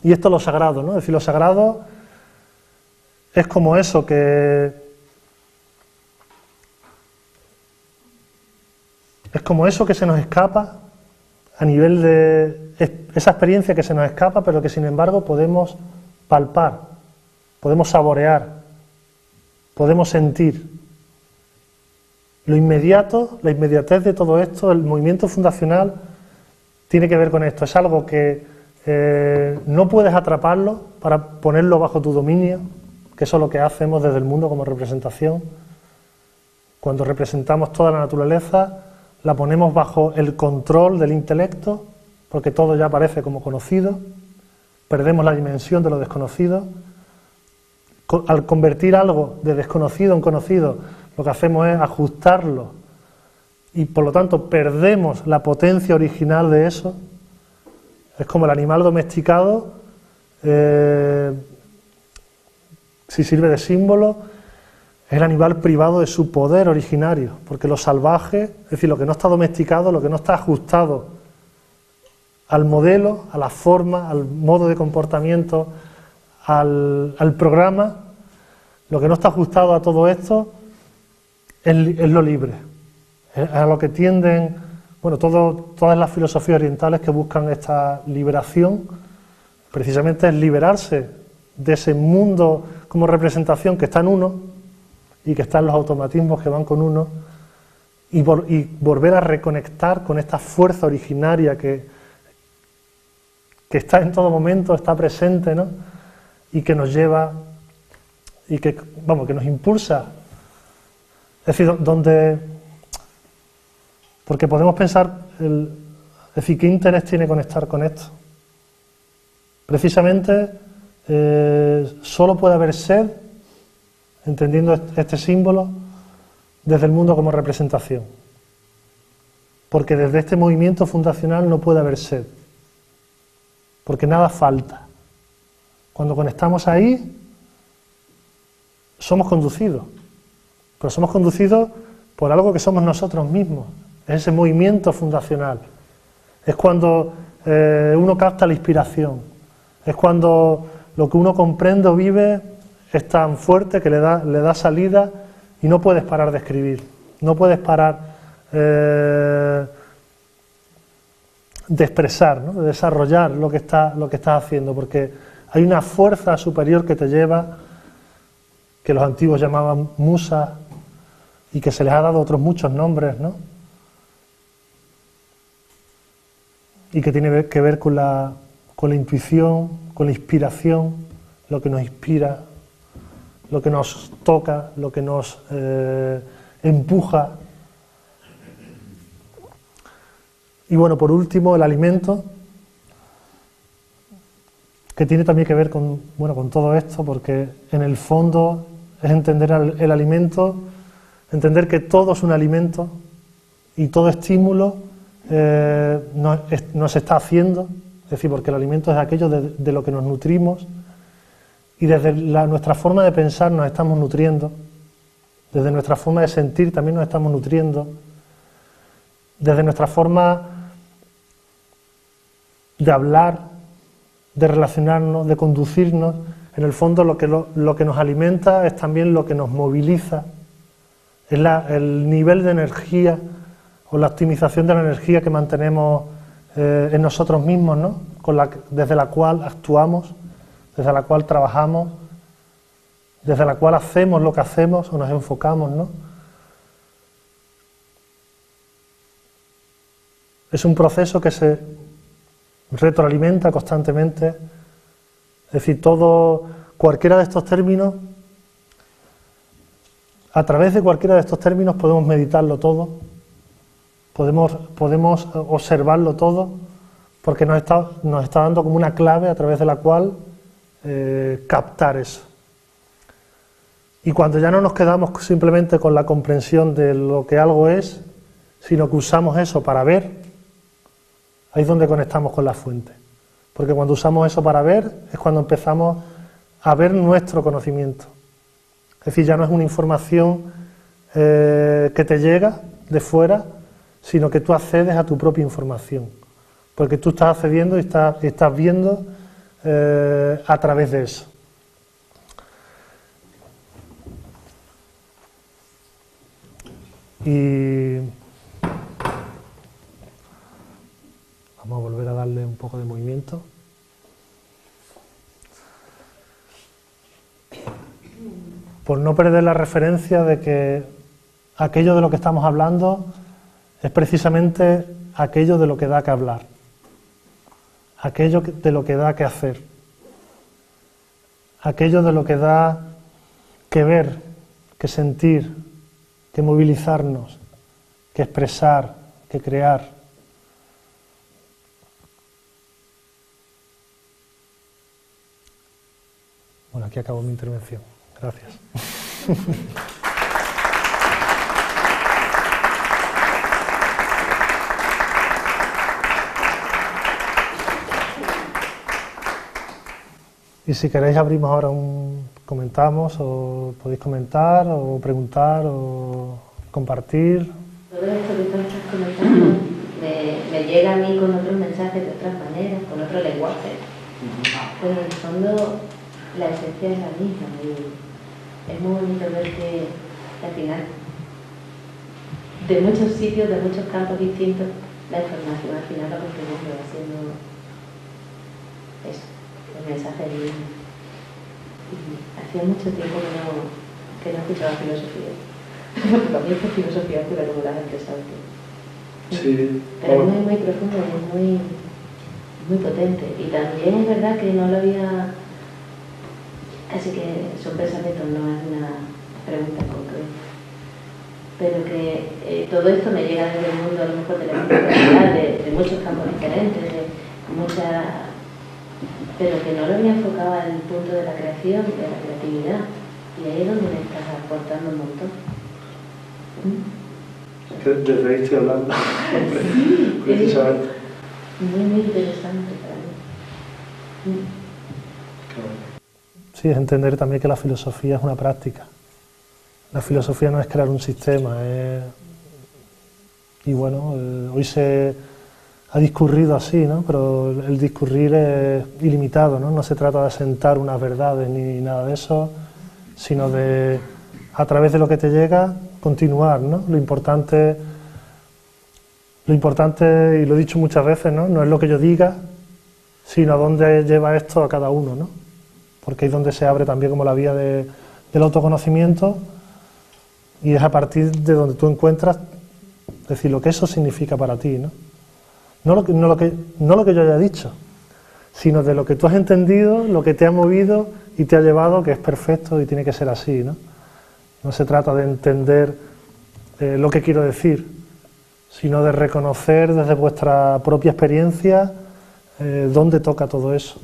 Y esto es lo sagrado, ¿no? Es decir, lo sagrado es como eso que se nos escapa a nivel de esa experiencia que se nos escapa, pero que sin embargo podemos palpar, podemos saborear, podemos sentir. Lo inmediato, la inmediatez de todo esto, el movimiento fundacional tiene que ver con esto. Es algo que no puedes atraparlo para ponerlo bajo tu dominio, que eso es lo que hacemos desde el mundo como representación. Cuando representamos toda la naturaleza, la ponemos bajo el control del intelecto, porque todo ya aparece como conocido, perdemos la dimensión de lo desconocido. Al convertir algo de desconocido en conocido, lo que hacemos es ajustarlo y por lo tanto perdemos la potencia original de eso. Es como el animal domesticado, si sirve de símbolo, es el animal privado de su poder originario, porque lo salvaje, es decir, lo que no está domesticado, lo que no está ajustado al modelo, a la forma, al modo de comportamiento, al programa, lo que no está ajustado a todo esto es lo libre, es a lo que tienden, bueno, todas las filosofías orientales que buscan esta liberación, precisamente es liberarse de ese mundo como representación que está en uno y que está en los automatismos que van con uno y volver a reconectar con esta fuerza originaria que está en todo momento, está presente, ¿no?, y que nos lleva y que nos impulsa. Es decir, porque podemos pensar, es decir, ¿qué interés tiene conectar con esto? Precisamente solo puede haber sed, entendiendo este símbolo, desde el mundo como representación. Porque desde este movimiento fundacional no puede haber sed, porque nada falta. Cuando conectamos ahí, somos conducidos, pero somos conducidos por algo que somos nosotros mismos, es ese movimiento fundacional. Es cuando uno capta la inspiración, es cuando lo que uno comprende o vive es tan fuerte que le da salida y no puedes parar de escribir, no puedes parar de expresar, ¿no?, de desarrollar lo que estás haciendo, porque hay una fuerza superior que te lleva, que los antiguos llamaban musa y que se les ha dado otros muchos nombres, ¿no?, y que tiene que ver con la intuición, con la inspiración, lo que nos inspira, lo que nos toca, lo que nos empuja. Y bueno, por último, el alimento, que tiene también que ver con todo esto, porque en el fondo es entender el alimento, entender que todo es un alimento y todo estímulo nos está haciendo, es decir, porque el alimento es aquello de lo que nos nutrimos y desde nuestra forma de pensar nos estamos nutriendo, desde nuestra forma de sentir también nos estamos nutriendo, desde nuestra forma de hablar, de relacionarnos, de conducirnos. En el fondo lo que nos alimenta es también lo que nos moviliza, es el nivel de energía o la optimización de la energía que mantenemos en nosotros mismos, ¿no? Desde la cual actuamos, desde la cual trabajamos, desde la cual hacemos lo que hacemos o nos enfocamos, ¿no? Es un proceso que se retroalimenta constantemente, es decir, cualquiera de estos términos, a través de cualquiera de estos términos podemos meditarlo todo, podemos observarlo todo, porque nos está dando como una clave a través de la cual captar eso. Y cuando ya no nos quedamos simplemente con la comprensión de lo que algo es, sino que usamos eso para ver, ahí es donde conectamos con la fuente. Porque cuando usamos eso para ver, es cuando empezamos a ver nuestro conocimiento. Es decir, ya no es una información que te llega de fuera, sino que tú accedes a tu propia información. Porque tú estás accediendo y estás viendo a través de eso. Y vamos a volver a darle un poco de movimiento. Por no perder la referencia de que aquello de lo que estamos hablando es precisamente aquello de lo que da que hablar, aquello de lo que da que hacer, aquello de lo que da que ver, que sentir, que movilizarnos, que expresar, que crear. Bueno, aquí acabo mi intervención. Gracias. Y si queréis abrimos ahora comentamos, o podéis comentar, o preguntar, o compartir. Todo esto que tú estás comentando me llega a mí con otros mensajes de otras maneras, con otro lenguaje. Pero en el fondo la esencia es la misma y es muy bonito ver que al final de muchos sitios, de muchos campos distintos, la información al final lo que va haciendo eso, el mensaje del mismo. Y hacía mucho tiempo que no escuchaba filosofía. Porque para mí es filosofía pura como la has expresado tú. Sí. Pero es muy, muy profundo, es muy potente. Y también es verdad que no lo había... Así que son pensamientos, no es una pregunta concreta. Pero que todo esto me llega desde el mundo a lo mejor de la espiritualidad, de muchos campos diferentes, pero que no lo había enfocado al punto de la creación, de la creatividad. Y ahí es donde me estás aportando un montón. Es que desde ahí estoy hablando. Sí, precisamente. Muy interesante para mí. Sí, es entender también que la filosofía es una práctica. La filosofía no es crear un sistema. Y bueno, hoy se ha discurrido así, ¿no? Pero el discurrir es ilimitado, ¿no? No se trata de asentar unas verdades ni nada de eso, sino de, a través de lo que te llega, continuar, ¿no? Lo importante, y lo he dicho muchas veces, ¿no? No es lo que yo diga, sino a dónde lleva esto a cada uno, ¿no? Porque ahí es donde se abre también como la vía del autoconocimiento y es a partir de donde tú encuentras, es decir, lo que eso significa para ti, ¿no? No lo que yo haya dicho, sino de lo que tú has entendido, lo que te ha movido y te ha llevado, que es perfecto y tiene que ser así, ¿no? No se trata de entender lo que quiero decir, sino de reconocer desde vuestra propia experiencia dónde toca todo eso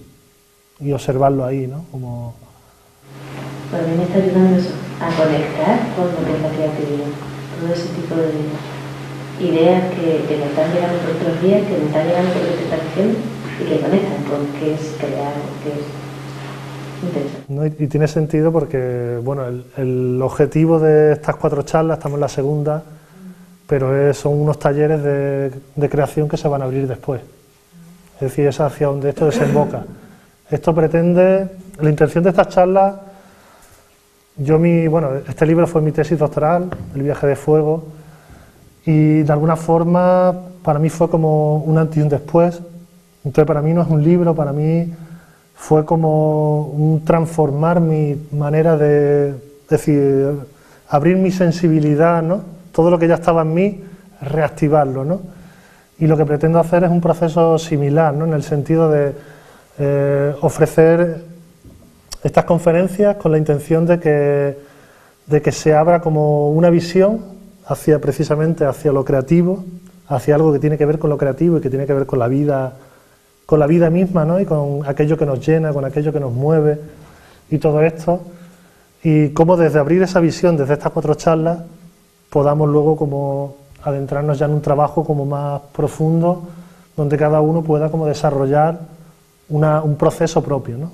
y observarlo ahí, ¿no? Como... Pues a mí me está ayudando eso, a conectar con lo que es la creatividad, todo ese tipo de ideas que me están llegando por otros días, que me están llegando por lo que están diciendo y que conectan con qué es crear, con qué es interesante. ¿No? Y tiene sentido porque, bueno, el objetivo de estas 4 charlas, estamos en la segunda, pero son unos talleres de creación que se van a abrir después. Es decir, es hacia donde esto desemboca. Esto pretende, la intención de estas charlas, este libro fue mi tesis doctoral, El viaje de fuego, y de alguna forma para mí fue como un antes y un después. Entonces para mí no es un libro, para mí fue como un transformar mi manera de, es decir, abrir mi sensibilidad, ¿no? Todo lo que ya estaba en mí, reactivarlo, ¿no? Y lo que pretendo hacer es un proceso similar, ¿no? En el sentido de ofrecer estas conferencias con la intención de que se abra como una visión hacia, precisamente hacia lo creativo, hacia algo que tiene que ver con lo creativo y que tiene que ver con la vida misma, ¿no? Y con aquello que nos llena, con aquello que nos mueve y todo esto, y cómo desde abrir esa visión, desde estas 4 charlas, podamos luego como adentrarnos ya en un trabajo como más profundo, donde cada uno pueda como desarrollar un proceso propio, ¿no?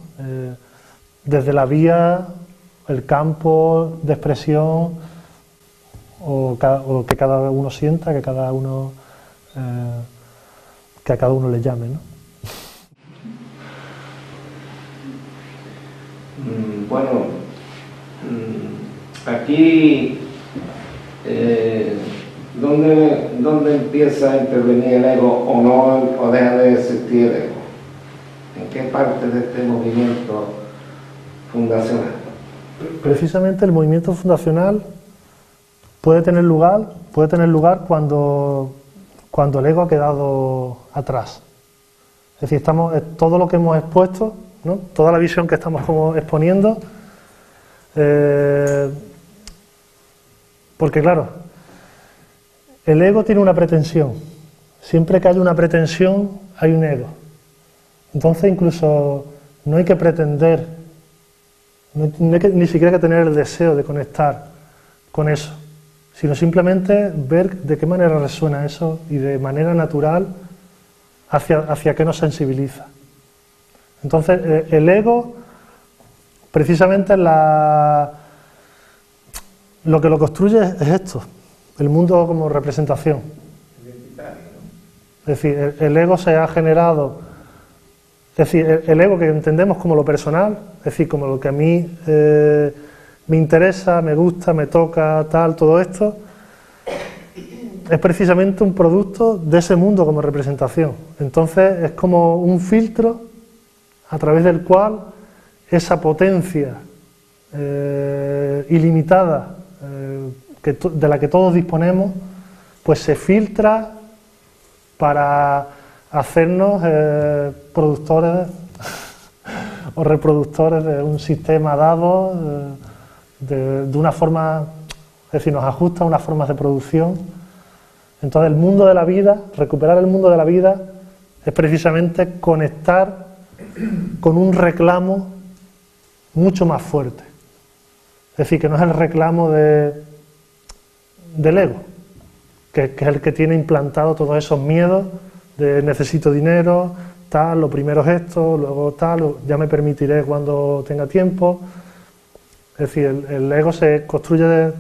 Desde la vía, el campo de expresión, o que cada uno sienta, que a cada uno le llame, ¿no? Bueno, aquí, ¿dónde empieza a intervenir el ego o no, o deja de existir el ego? ¿En qué parte de este movimiento fundacional? Precisamente el movimiento fundacional puede tener lugar cuando el ego ha quedado atrás. Es decir, todo lo que hemos expuesto, ¿no? Toda la visión que estamos como exponiendo, porque claro, el ego tiene una pretensión. Siempre que hay una pretensión, hay un ego. Entonces incluso no hay que pretender, no hay que, ni siquiera hay que tener el deseo de conectar con eso, sino simplemente ver de qué manera resuena eso y de manera natural hacia qué nos sensibiliza. Entonces, el ego, precisamente lo que lo construye es esto, el mundo como representación. Es decir, el ego se ha generado, es decir, el ego que entendemos como lo personal, es decir, como lo que a mí me interesa, me gusta, me toca, tal, todo esto, es precisamente un producto de ese mundo como representación. Entonces, es como un filtro a través del cual esa potencia ilimitada de la que todos disponemos, pues se filtra para hacernos productores o reproductores de un sistema dado, de una forma, es decir, nos ajusta a unas formas de producción. Entonces el mundo de la vida, recuperar el mundo de la vida, es precisamente conectar con un reclamo mucho más fuerte. Es decir, que no es el reclamo del ego, que es el que tiene implantado todos esos miedos de necesito dinero, tal, lo primero es esto, luego tal, ya me permitiré cuando tenga tiempo. Es decir, el ego se construye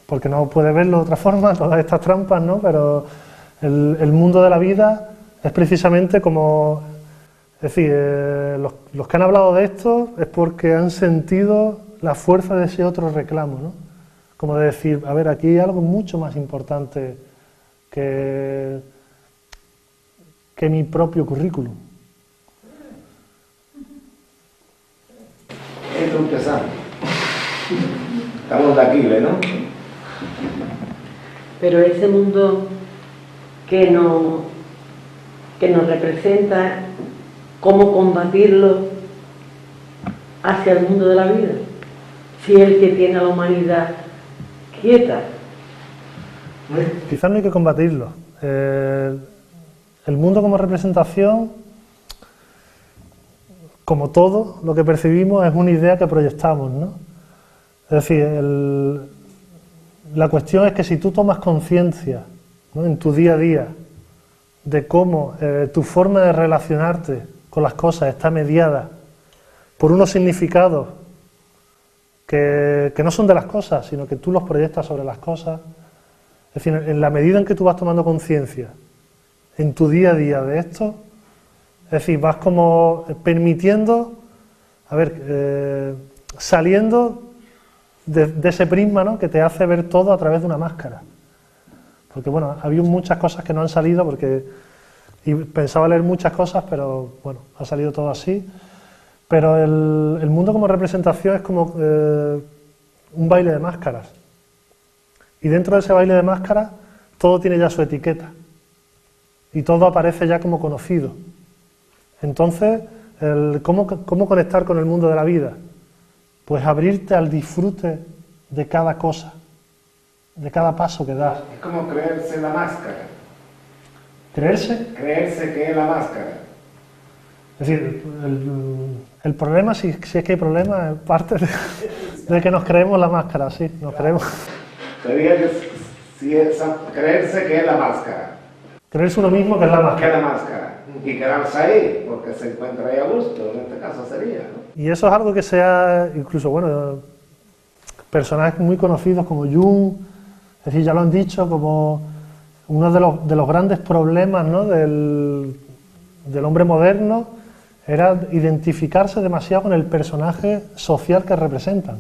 porque no puede verlo de otra forma, todas estas trampas, ¿no? Pero el mundo de la vida es precisamente como... Es decir, los que han hablado de esto es porque han sentido la fuerza de ese otro reclamo, ¿no? Como de decir, a ver, aquí hay algo mucho más importante que mi propio currículum. Esto empezamos. Estamos de Aquiles, ¿no? Pero ese mundo que nos representa, ¿cómo combatirlo hacia el mundo de la vida? Si es el que tiene a la humanidad quieta. Quizás no hay que combatirlo. El mundo como representación, como todo lo que percibimos, es una idea que proyectamos, ¿no? Es decir, la cuestión es que si tú tomas conciencia, ¿no?, en tu día a día de cómo tu forma de relacionarte con las cosas está mediada por unos significados que no son de las cosas, sino que tú los proyectas sobre las cosas. Es decir, en la medida en que tú vas tomando conciencia en tu día a día de esto, es decir, vas como permitiendo, saliendo de ese prisma, ¿no?, que te hace ver todo a través de una máscara. porque bueno, había muchas cosas que no han salido, y pensaba leer muchas cosas, pero bueno, ha salido todo así. Pero el mundo como representación es como un baile de máscaras. Y dentro de ese baile de máscaras todo tiene ya su etiqueta. Y todo aparece ya como conocido. Entonces, ¿cómo conectar con el mundo de la vida? Pues abrirte al disfrute de cada cosa, de cada paso que das. Es como creerse la máscara. ¿Creerse? Creerse que es la máscara. Es decir, el problema, si es que hay problema, es parte de que nos creemos la máscara, sí, nos creemos. Sería que creerse que es la máscara. Creerse uno mismo que es la Que es máscara. la máscara. Y quedarse ahí, porque se encuentra ahí a gusto, en este caso sería, ¿no? Y eso es algo que sea, incluso, bueno, personajes muy conocidos como Jung, es decir, ya lo han dicho, como uno de los grandes problemas, ¿no?, del hombre moderno era identificarse demasiado con el personaje social que representan.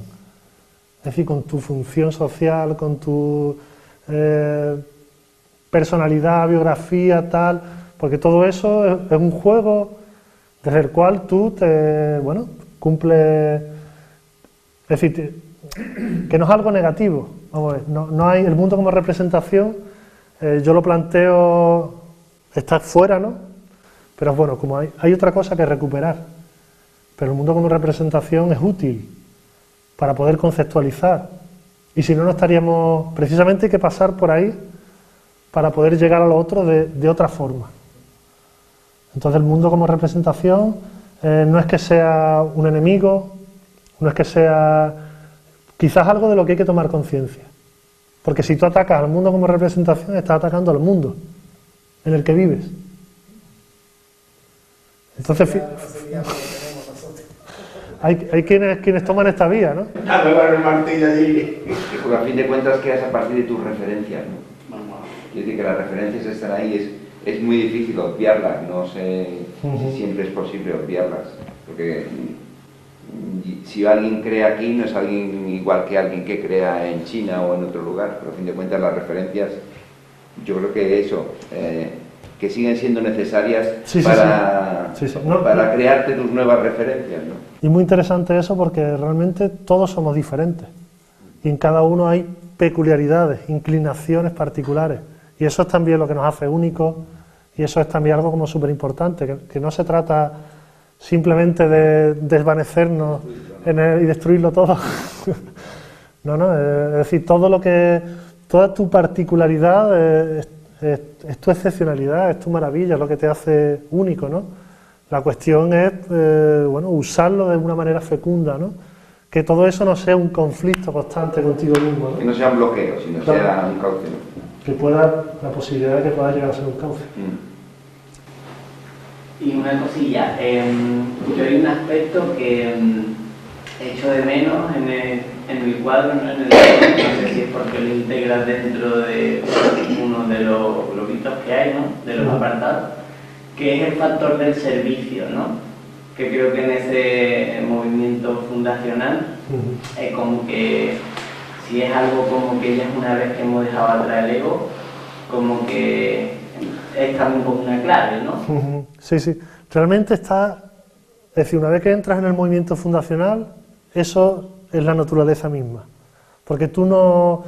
Es decir, con tu función social, con tu personalidad, biografía, tal, porque todo eso es un juego desde el cual tú cumples, es decir, que no es algo negativo. Vamos a ver, no hay el mundo como representación, yo lo planteo, está fuera, ¿no? Pero bueno, como hay otra cosa que recuperar, pero el mundo como representación es útil para poder conceptualizar, y si no, no estaríamos, precisamente hay que pasar por ahí para poder llegar a lo otro de otra forma. Entonces el mundo como representación no es que sea un enemigo, no es que sea quizás algo de lo que hay que tomar conciencia, porque si tú atacas al mundo como representación, estás atacando al mundo en el que vives. Entonces, hay quienes toman esta vía, ¿no? A pegar el martillo allí. Porque a fin de cuentas quedas a partir de tus referencias, ¿no? Quiero decir que las referencias están ahí, es muy difícil obviarlas, no sé si siempre es posible obviarlas, porque si alguien crea aquí no es alguien igual que alguien que crea en China o en otro lugar, pero a fin de cuentas las referencias, yo creo que eso, que siguen siendo necesarias para crearte tus nuevas referencias, ¿no? Y muy interesante eso, porque realmente todos somos diferentes y en cada uno hay peculiaridades, inclinaciones particulares, y eso es también lo que nos hace únicos, y eso es también algo como súper importante, que no se trata simplemente de desvanecernos y destruirlo todo. No, es decir, toda tu particularidad es tu excepcionalidad, es tu maravilla, es lo que te hace único, ¿no? La cuestión es, usarlo de una manera fecunda, ¿no? Que todo eso no sea un conflicto constante contigo mismo, ¿no? Que no sea un bloqueo, sino sea un cauce, ¿no? Que pueda, la posibilidad de que pueda llegar a ser un cauce. Y una cosilla, yo hay un aspecto que echo de menos en el cuadro, no en el libro, no sé si es porque lo integras dentro de uno de los globitos que hay, ¿no?, de los apartados, que es el factor del servicio, ¿no?, que creo que en ese movimiento fundacional es como que si es algo como que ya es una vez que hemos dejado atrás el ego, como que es también como una clave, ¿no? Sí, realmente está, es decir, una vez que entras en el movimiento fundacional, eso es la naturaleza misma, porque tú no,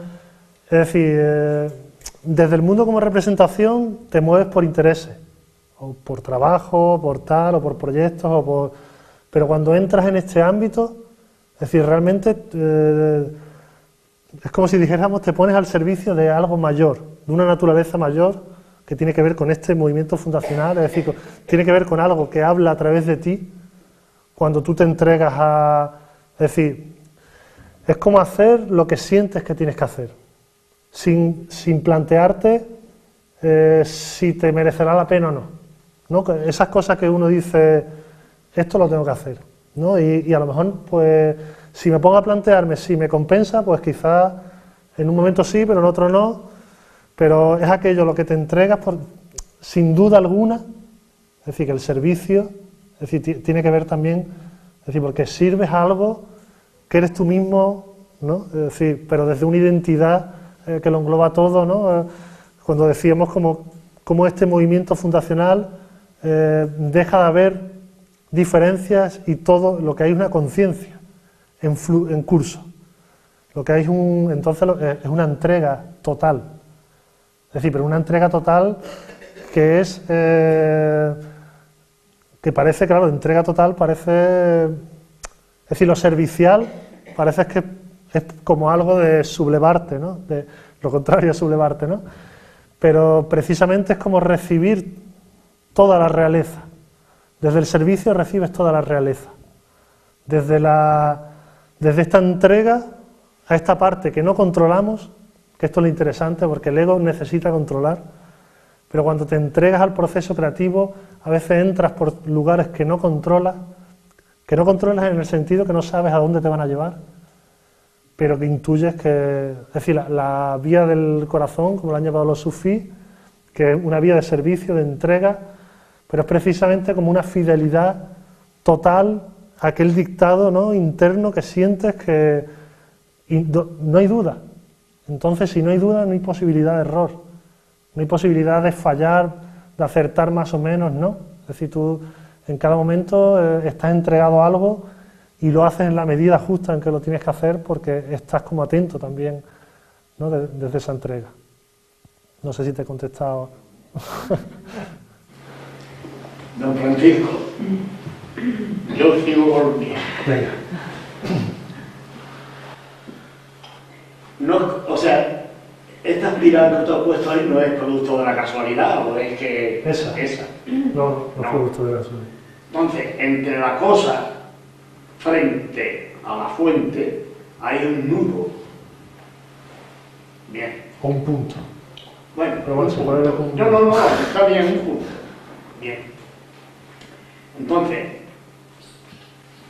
es decir, desde el mundo como representación te mueves por intereses, o por trabajo, por tal, o por proyectos, pero cuando entras en este ámbito, es decir, realmente es como si dijéramos, te pones al servicio de algo mayor, de una naturaleza mayor, que tiene que ver con este movimiento fundacional, es decir, tiene que ver con algo que habla a través de ti, cuando tú te entregas a... Es decir, es como hacer lo que sientes que tienes que hacer, sin plantearte si te merecerá la pena o no. Esas cosas que uno dice, esto lo tengo que hacer, ¿no? Y a lo mejor, pues, si me pongo a plantearme si me compensa, pues quizás en un momento sí, pero en otro no. Pero es aquello lo que te entregas sin duda alguna, es decir, que el servicio, es decir, tiene que ver también, es decir, porque sirves a algo que eres tú mismo, ¿no? Es decir, pero desde una identidad que lo engloba todo, ¿no? cuando decíamos cómo este movimiento fundacional deja de haber diferencias y todo lo que hay es una conciencia en curso. Lo que hay entonces es una entrega total. Es decir, pero una entrega total que es... que parece, claro, entrega total parece... Es decir, lo servicial parece que es como algo de sublevarte, ¿no? De lo contrario a sublevarte, ¿no? Pero precisamente es como recibir toda la realeza. Desde el servicio recibes toda la realeza. Desde esta entrega a esta parte que no controlamos, que esto es lo interesante porque el ego necesita controlar, pero cuando te entregas al proceso creativo, a veces entras por lugares que no controlas en el sentido que no sabes a dónde te van a llevar, pero que intuyes que... Es decir, la vía del corazón, como lo han llevado los sufís, que es una vía de servicio, de entrega, pero es precisamente como una fidelidad total a aquel dictado, ¿no?, interno que sientes que no hay duda. Entonces, si no hay duda, no hay posibilidad de error, no hay posibilidad de fallar, de acertar más o menos, ¿no? Es decir, tú en cada momento estás entregado a algo y lo haces en la medida justa en que lo tienes que hacer porque estás como atento también, ¿no?, desde esa entrega. No sé si te he contestado. Don Francisco, yo sigo por mí. Venga. No, o sea, esta espiral que tú has puesto ahí no es producto de la casualidad, o es que... Esa. No es producto de la casualidad. Entonces, entre la cosa frente a la fuente hay un nudo. Bien. O un punto. Bueno, pero bueno, se puede ver como... No, está bien, un punto. Bien. Entonces,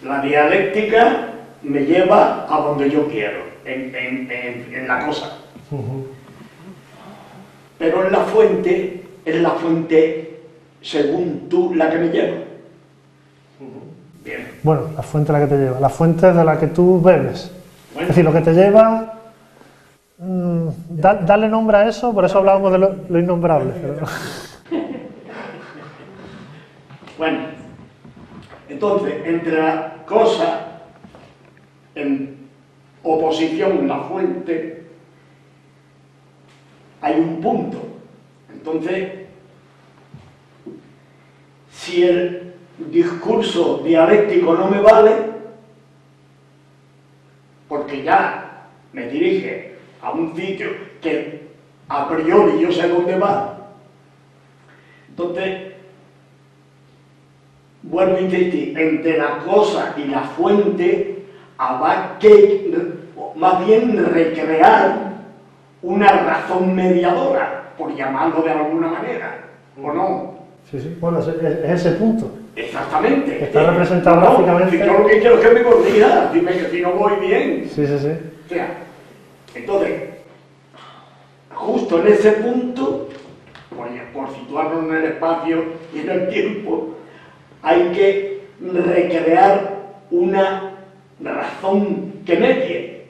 la dialéctica me lleva a donde yo quiero, en la cosa. Pero en la fuente, es la fuente según tú la que me lleva. Bien. Bueno, la fuente es la que te lleva. La fuente es de la que tú bebes. Bueno. Es decir, lo que te lleva... darle nombre a eso, por eso hablábamos de lo innombrable. Pero... Bueno, entonces, entre la cosa en oposición, la fuente, hay un punto. Entonces, si el discurso dialéctico no me vale, porque ya me dirige a un sitio que a priori yo sé dónde va, entonces vuelvo a insistir, entre la cosa y la fuente habrá que más bien recrear una razón mediadora, por llamarlo de alguna manera, ¿o no? Sí, bueno, es ese punto. Exactamente. Está representado gráficamente. Si yo lo que quiero es que me corrija, si no voy bien. Sí. O sea, entonces, justo en ese punto, por situarnos en el espacio y en el tiempo, hay que recrear una razón que medie,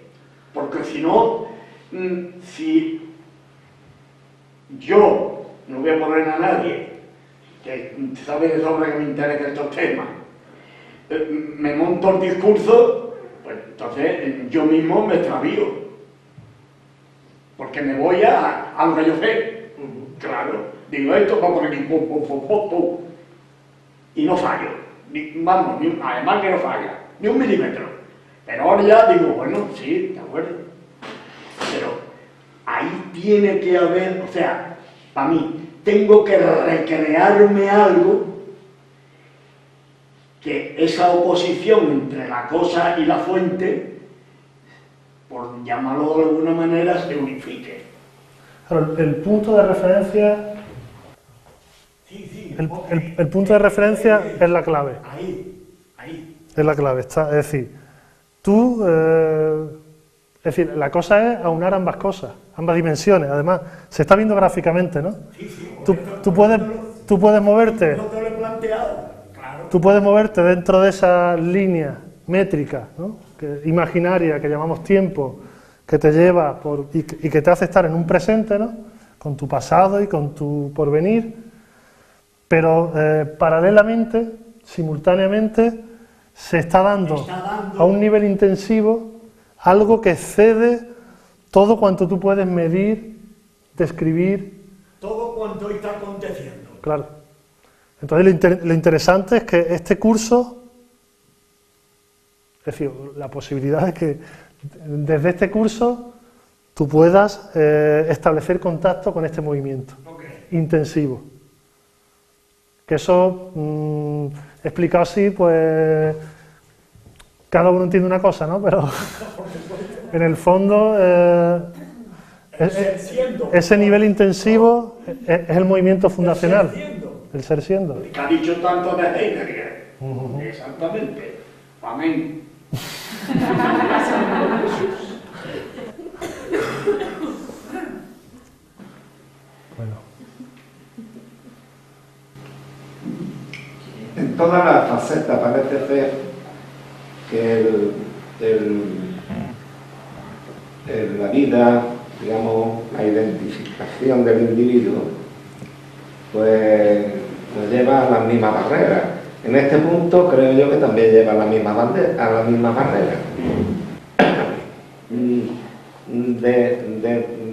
porque si no, si yo no voy a poner a nadie que sabe de sobra que me interesa estos temas, me monto el discurso, pues entonces yo mismo me extravío, porque me voy a lo que yo sé. Claro, digo esto, vamos aquí, pum, pum, pum, pum, pum, y no fallo, además que no falla, ni un milímetro. Pero ahora ya digo, bueno, sí, de acuerdo, pero ahí tiene que haber, o sea, para mí, tengo que recrearme algo que esa oposición entre la cosa y la fuente, por llamarlo de alguna manera, se unifique. Claro, el punto de referencia... El punto de referencia es la clave. Ahí. Es la clave, es decir, tú... es decir, la cosa es aunar ambas cosas, ambas dimensiones, además, se está viendo gráficamente, ¿no? Tú puedes moverte... No te lo he planteado, claro. Tú puedes moverte dentro de esa línea métrica, ¿no?, imaginaria, que llamamos tiempo, que te lleva y que te hace estar en un presente, ¿no?, con tu pasado y con tu porvenir, pero paralelamente, simultáneamente, se está dando a un nivel intensivo algo que excede todo cuanto tú puedes medir, describir. Todo cuanto está aconteciendo. Claro. Entonces lo interesante es que este curso, es decir, la posibilidad es que desde este curso tú puedas establecer contacto con este movimiento intensivo. Que eso, explicado así, pues cada uno entiende una cosa, ¿no? Pero en el fondo ese nivel intensivo es el movimiento fundacional, el ser siendo. Que ha dicho tanto de Heidegger. Exactamente. Amén. Bueno. En todas las facetas parece ser que la vida, digamos, la identificación del individuo, pues nos lleva a las mismas barreras. En este punto creo yo que también lleva a la misma barrera.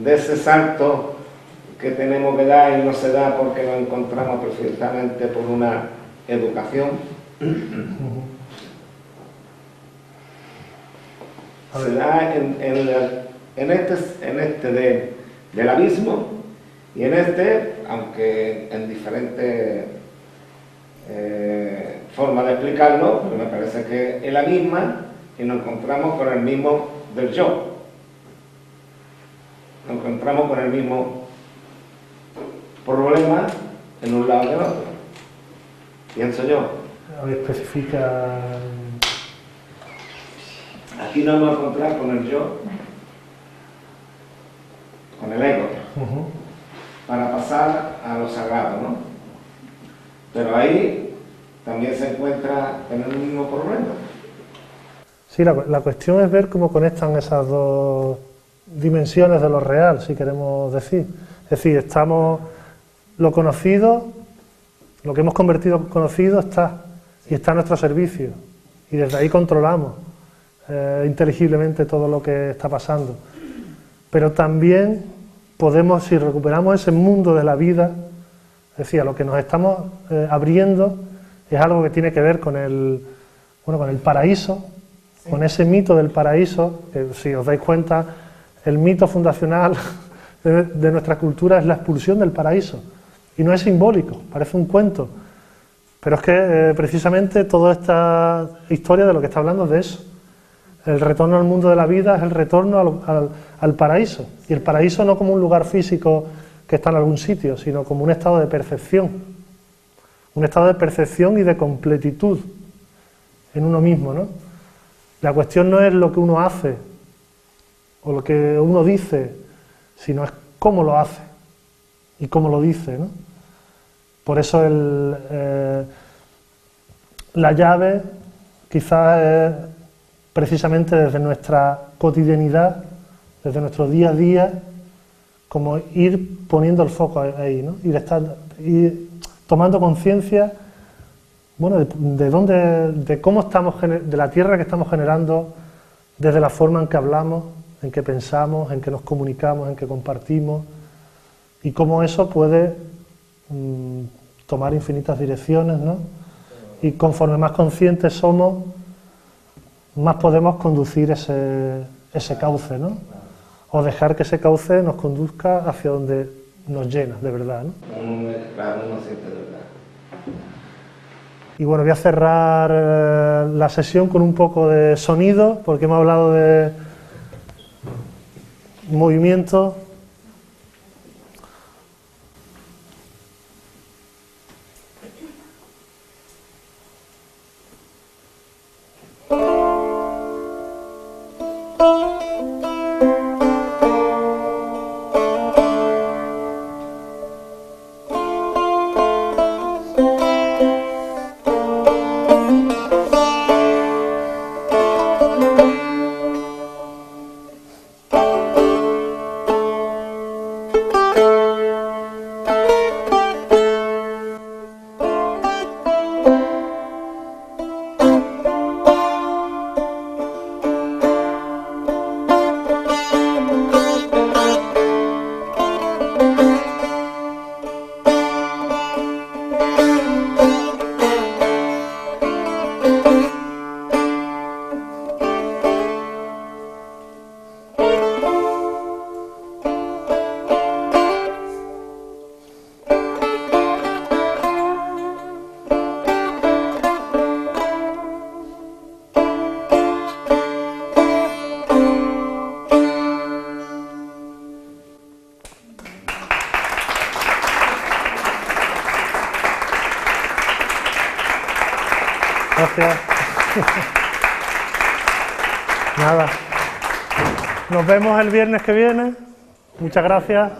De ese salto que tenemos que dar y no se da porque nos encontramos precisamente por una educación. Se da en este del abismo y en este, aunque en diferentes formas de explicarlo, pero me parece que es la misma y nos encontramos con el mismo del yo. Nos encontramos con el mismo problema en un lado y en otro. Pienso yo. A ver, especifica. Aquí nos vamos a encontrar con el yo, con el ego, para pasar a lo sagrado, ¿no? Pero ahí también se encuentra en el mismo problema. Sí, la cuestión es ver cómo conectan esas dos dimensiones de lo real, si queremos decir. Es decir, estamos lo conocido, lo que hemos convertido en conocido está, y está a nuestro servicio, y desde ahí controlamos inteligiblemente todo lo que está pasando. Pero también podemos, si recuperamos ese mundo de la vida, es decir, a lo que nos estamos abriendo, es algo que tiene que ver con el paraíso, con ese mito del paraíso, que si os dais cuenta, el mito fundacional de nuestra cultura es la expulsión del paraíso. Y no es simbólico, parece un cuento. Pero es que precisamente toda esta historia de lo que está hablando es de eso. El retorno al mundo de la vida es el retorno al paraíso. Y el paraíso no como un lugar físico que está en algún sitio, sino como un estado de percepción. Un estado de percepción y de completitud en uno mismo, ¿no? La cuestión no es lo que uno hace o lo que uno dice, sino es cómo lo hace y cómo lo dice, ¿no? Por eso la llave quizás es precisamente desde nuestra cotidianidad, desde nuestro día a día, como ir poniendo el foco ahí, ¿no? Ir tomando conciencia, bueno, de cómo estamos, de la tierra que estamos generando, desde la forma en que hablamos, en que pensamos, en que nos comunicamos, en que compartimos, y cómo eso puede tomar infinitas direcciones, ¿no? Y conforme más conscientes somos, más podemos conducir ese cauce, ¿no? O dejar que ese cauce nos conduzca hacia donde nos llena, de verdad, ¿no? Claro, uno siente de verdad. Y bueno, voy a cerrar la sesión con un poco de sonido, porque hemos hablado de movimiento. Gracias. Nada. Nos vemos el viernes que viene. Muchas gracias.